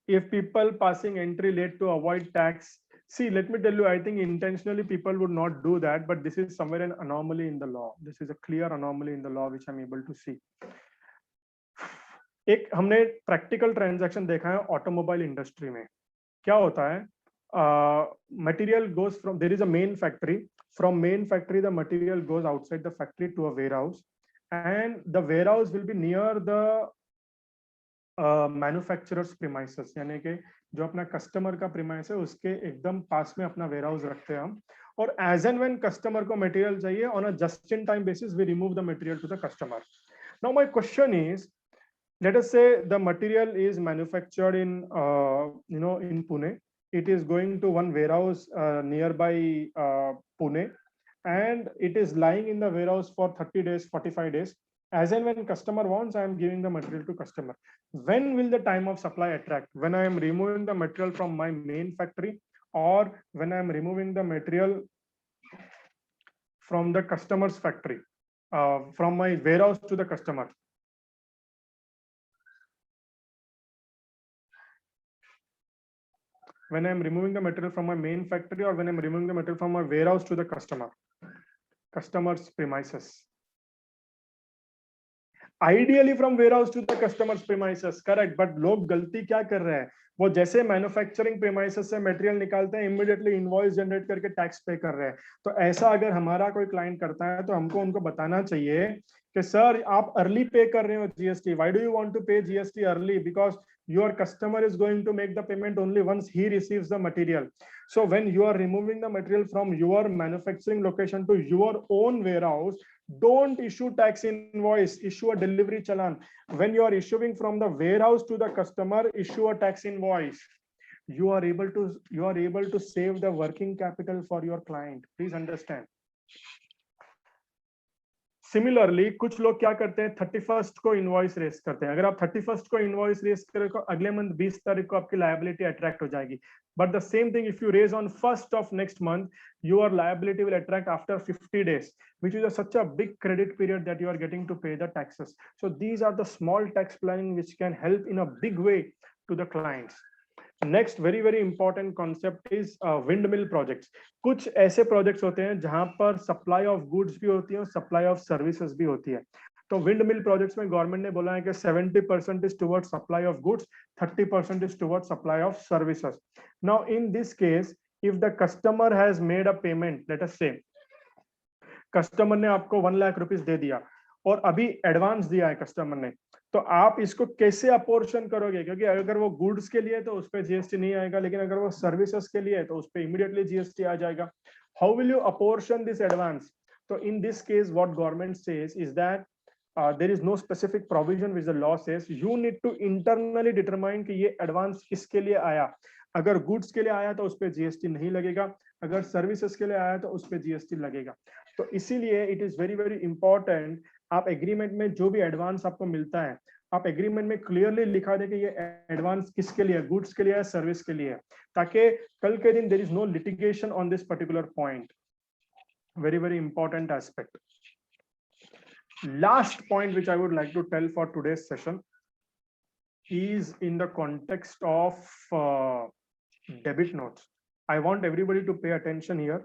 if people passing entry late to avoid tax, see, let me tell you, I think intentionally people would not do that, but this is somewhere an anomaly in the law. This is a clear anomaly in the law which I'm able to see. एक हमने प्रैक्टिकल ट्रांजैक्शन देखा है ऑटोमोबाइल इंडस्ट्री में. क्या होता है? Material goes from, there is a main factory, from main factory the material goes outside the factory to a warehouse, and the warehouse will be near the manufacturers premises, यानी कि जो अपना कस्टमर का प्रीमाइस है उसके एकदम पास में अपना वेयरहाउस रखते हैं हम. और एज एंड व्हेन कस्टमर को मटेरियल चाहिए on a just in time basis we remove the material to the customer. Now my question is, let us say the material is manufactured in in Pune. It is going to one warehouse nearby Pune, and it is lying in the warehouse for 30 days, 45 days. As and when customer wants, I am giving the material to customer. When will the time of supply attract? When I am removing the material from my main factory, or when I am removing the material from the customer's factory, from my warehouse to the customer. When I'm removing the material from my main factory, or when I'm removing the material from my warehouse to the customer's premises. Ideally from warehouse to the customer's premises, correct. But लोग गलती क्या कर रहे हैं, वो जैसे मैन्युफैक्चरिंग प्रीमाइसेस से मटेरियल निकालते हैं, इमीडिएटली इनवॉइस जनरेट करके टैक्स पे कर रहे हैं. तो ऐसा अगर हमारा कोई क्लाइंट करता है तो हमको उनको बताना चाहिए कि सर आप अर्ली पे कर रहे हो GST. Why do you want to pay GST early? Because your customer is going to make the payment only once he receives the material. So when you are removing the material from your manufacturing location to your own warehouse, don't issue tax invoice, issue a delivery challan. When you are issuing from the warehouse to the customer, issue a tax invoice. You are able to save the working capital for your client. Please understand. Similarly कुछ लोग क्या करते हैं, 31st को इनवॉइस रेस करते हैं. अगर आप 31st को इनवॉइस रेस करें तो अगले मंथ 20 तारीख को आपकी लायबिलिटी अट्रैक्ट हो जाएगी. But the same thing if you raise on 1st of next month, your liability will attract after 50 days, which is such a big credit period that you are getting to pay the taxes. So these are the small tax planning which can help in a big way to the clients. Next very very important concept is wind mill projects. कुछ ऐसे प्रोजेक्ट्स होते हैं जहां पर सप्लाई ऑफ गुड्स भी होती है और सप्लाई ऑफ सर्विसेज भी होती है. तो विंड मिल प्रोजेक्ट्स में गवर्नमेंट ने बोला है कि 70% is toward supply of goods, 30% is toward supply of services. Now in this case, if the customer has made a payment, late us से कस्टमर ने आपको 1 लाख रुपीस दे दिया और अभी एडवांस दिया है कस्टमर ने, तो आप इसको कैसे अपोर्शन करोगे? क्योंकि अगर वो गुड्स के लिए तो उस पर जीएसटी नहीं आएगा, लेकिन अगर वो सर्विसेज के लिए तो उस पर इमीडिएटली जीएसटी आ जाएगा. How will you apportion this advance? तो in this case what government says is that there is no specific provision which the law says. You need to internally determine कि ये एडवांस किसके लिए आया. अगर गुड्स के लिए आया तो उस पर जीएसटी नहीं लगेगा, अगर सर्विसेज के लिए आया तो उस पर जीएसटी लगेगा. तो इसीलिए it is very very important, आप एग्रीमेंट में जो भी एडवांस आपको मिलता है, आप एग्रीमेंट में क्लियरली लिखा दे कि ये एडवांस किसके लिए, गुड्स के लिए है, सर्विस के लिए है, ताकि कल के दिन there is no litigation on this particular point. Very very important aspect. Last point which I would like to tell for today's session is in the context of debit notes. I want everybody to pay attention here.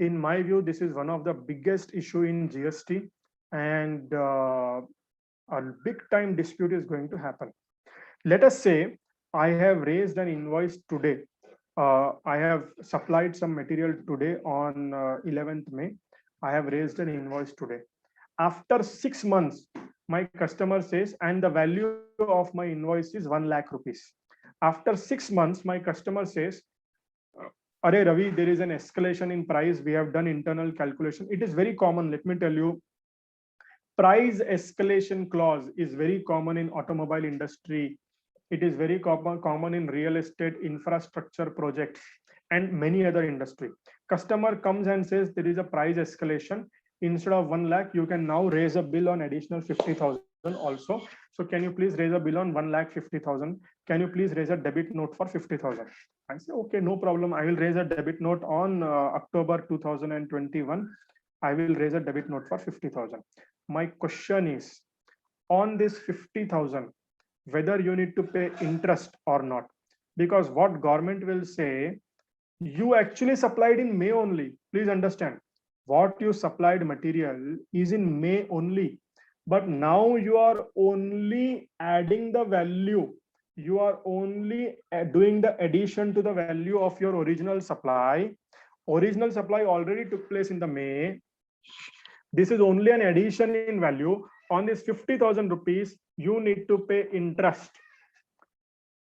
In my view, this is one of the biggest issue in GST, and a big time dispute is going to happen. Let us say I have raised an invoice today. I have supplied some material today on 11th May. I have raised an invoice today. After 6 months, my customer says, and the value of my invoice is 1 lakh rupees. After 6 months, my customer says, Arey Ravi, there is an escalation in price. We have done internal calculation. It is very common. Let me tell you, price escalation clause is very common in automobile industry. It is very common in real estate, infrastructure projects, and many other industry. Customer comes and says there is a price escalation. Instead of 1 lakh, you can now raise a bill on additional 50,000 also. So can you please raise a bill on 1,50,000? Can you please raise a debit note for 50,000? I say, okay, no problem. I will raise a debit note on October 2021. I will raise a debit note for 50,000. My question is, on this 50,000, whether you need to pay interest or not. Because what government will say, you actually supplied in May only. Please understand. What you supplied material is in May only, but now you are only adding the value. You are only doing the addition to the value of your original supply. Original supply already took place in the May. This is only an addition in value. On this 50,000 rupees, you need to pay interest.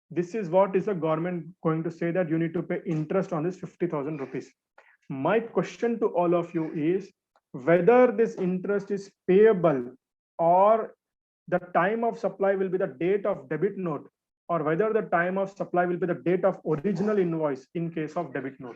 This is what is the government going to say, that you need to pay interest on this 50,000 rupees. My question to all of you is whether this interest is payable or the time of supply will be the date of debit note, or whether the time of supply will be the date of original invoice in case of debit note.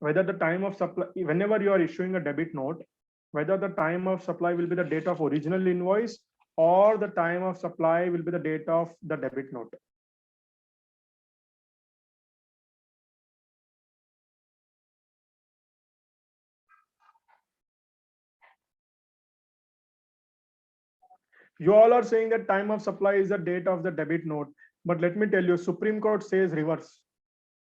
Whether the time of supply, whenever you are issuing a debit note, whether the time of supply will be the date of original invoice or the time of supply will be the date of the debit note. You all are saying that time of supply is the date of the debit note, but let me tell you, Supreme Court says reverse.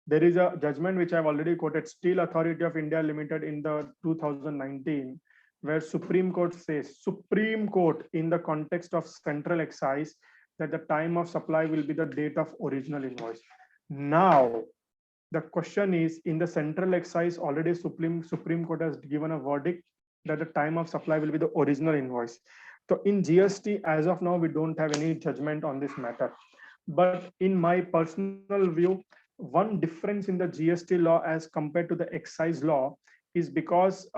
There is a judgment which I've already quoted, Steel Authority of India Limited in the 2019, where Supreme Court says, Supreme Court in the context of central excise, that the time of supply will be the date of original invoice. Now, the question is, in the central excise, already Supreme Court has given a verdict that the time of supply will be the original invoice. So in GST, as of now, we don't have any judgment on this matter. But in my personal view, one difference in the GST law as compared to the excise law is because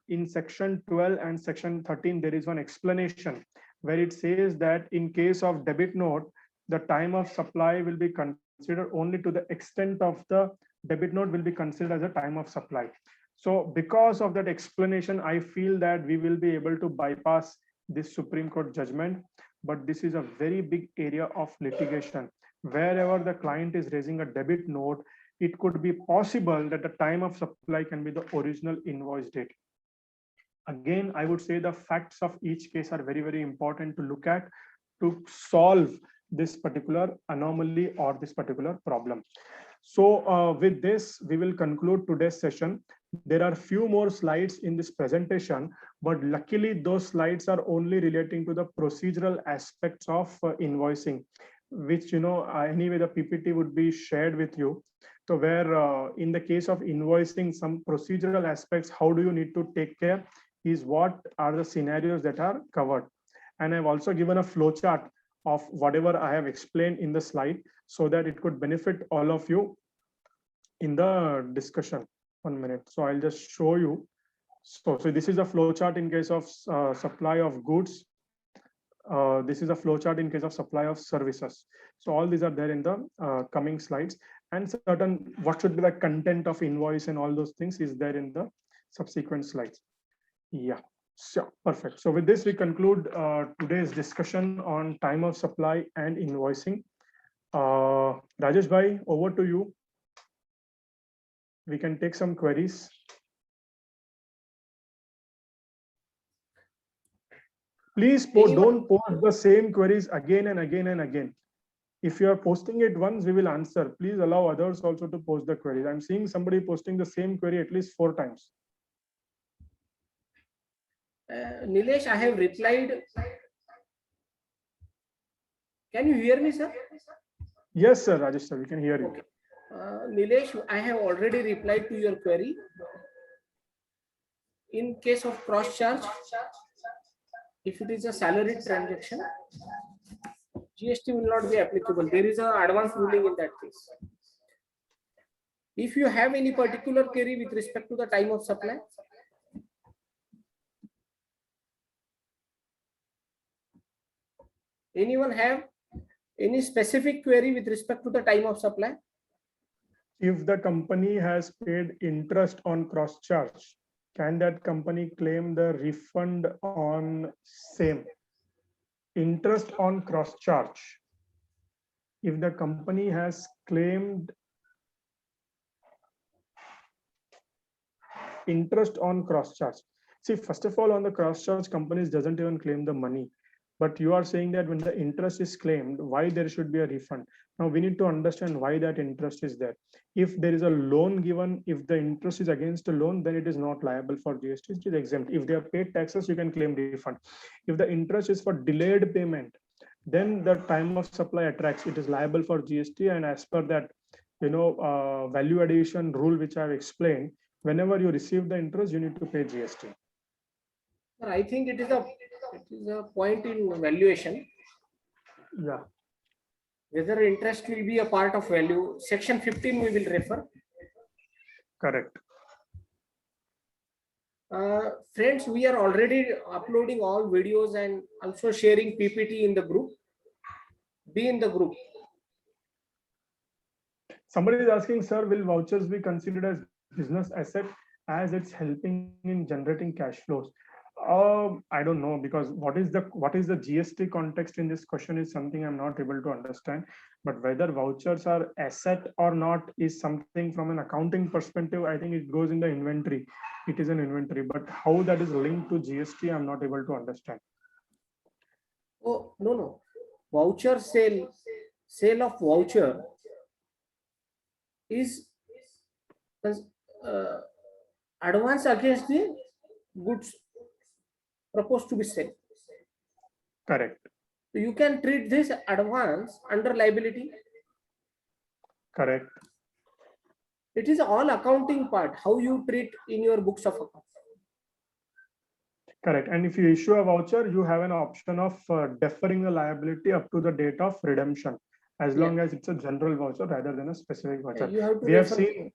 in section 12 and section 13, there is one explanation where it says that in case of debit note, the time of supply will be considered only to the extent of the debit note will be considered as a time of supply. So because of that explanation, I feel that we will be able to bypass this Supreme Court judgment, but this is a very big area of litigation. Wherever the client is raising a debit note, it could be possible that the time of supply can be the original invoice date. Again, I would say the facts of each case are very, very important to look at to solve this particular anomaly or this particular problem. So with this, we will conclude today's session. There are few more slides in this presentation, but luckily those slides are only relating to the procedural aspects of invoicing, which, anyway, the PPT would be shared with you. So where in the case of invoicing, some procedural aspects, how do you need to take care is what are the scenarios that are covered. And I've also given a flow chart of whatever I have explained in the slide so that it could benefit all of you in the discussion. 1 minute. So I'll just show you. So this is a flow chart in case of supply of goods. This is a flow chart in case of supply of services. So all these are there in the coming slides, and certain what should be the content of invoice and all those things is there in the subsequent slides. Yeah, so perfect. So with this, we conclude today's discussion on time of supply and invoicing. Rajesh Bhai, over to you. We can take some queries. Please don't post the same queries again and again and again. If you are posting it once, we will answer. Please allow others also to post the queries. I'm seeing somebody posting the same query at least 4 times. Nilesh, I have replied. Can you hear me, sir? Yes, sir, Rajesh sir, we can hear you. Okay. Nilesh, I have already replied to your query. In case of cross charge, if it is a salary transaction, GST will not be applicable. There is an advance ruling in that case. If you have any particular query with respect to the time of supply, anyone have any specific query with respect to the time of supply? If the company has paid interest on cross charge, can that company claim the refund on same? Interest on cross charge. If the company has claimed interest on cross charge, see, first of all, on the cross charge, companies doesn't even claim the money. But you are saying that when the interest is claimed, why there should be a refund? Now we need to understand why that interest is there. If there is a loan given, if the interest is against a loan, then it is not liable for GST, it is exempt. If they have paid taxes, you can claim refund. If the interest is for delayed payment, then the time of supply attracts, it is liable for GST. And as per that, value addition rule, which I have explained, whenever you receive the interest, you need to pay GST. I think it is a point in valuation. Yeah. Whether interest will be a part of value. Section 15 we will refer. Correct. Friends, we are already uploading all videos and also sharing PPT in the group. Be in the group. Somebody is asking, sir, will vouchers be considered as business asset as it's helping in generating cash flows? I don't know, because what is the GST context in this question is something I'm not able to understand. But whether vouchers are asset or not is something from an accounting perspective. I think it goes in the inventory. It is an inventory, but how that is linked to GST, I'm not able to understand. Oh, no. Voucher sale of voucher is advance against the goods proposed to be sold. Correct. So you can treat this advance under liability. Correct. It is all accounting part, how you treat in your books of accounts. Correct. And if you issue a voucher, you have an option of deferring the liability up to the date of redemption, as long as it's a general voucher rather than a specific voucher. You have to We have refer- seen.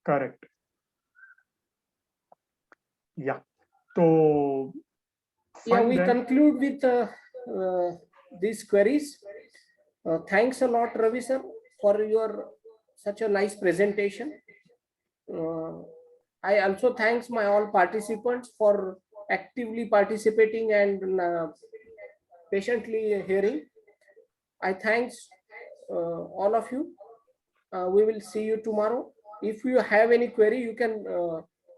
Correct. Yeah. So Yeah, fine we then. conclude with these queries. Thanks a lot, Ravi sir, for your such a nice presentation. I also thanks my all participants for actively participating and patiently hearing. I thanks all of you. We will see you tomorrow. If you have any query, you can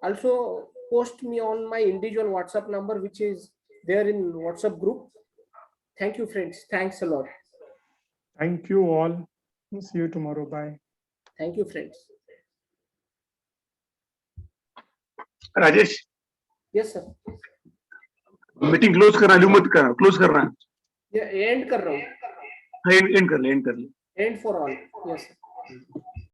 also post me on my individual WhatsApp number, which is there in WhatsApp group. Thank you, friends. Thanks a lot. Thank you all. See you tomorrow. Bye. Thank you, friends. Rajesh, Yes, sir. Meeting close करना, मत करना, क्लोज करना, Yeah, end कर रहा हूँ. एंड कर ले. End for all. Yes, sir.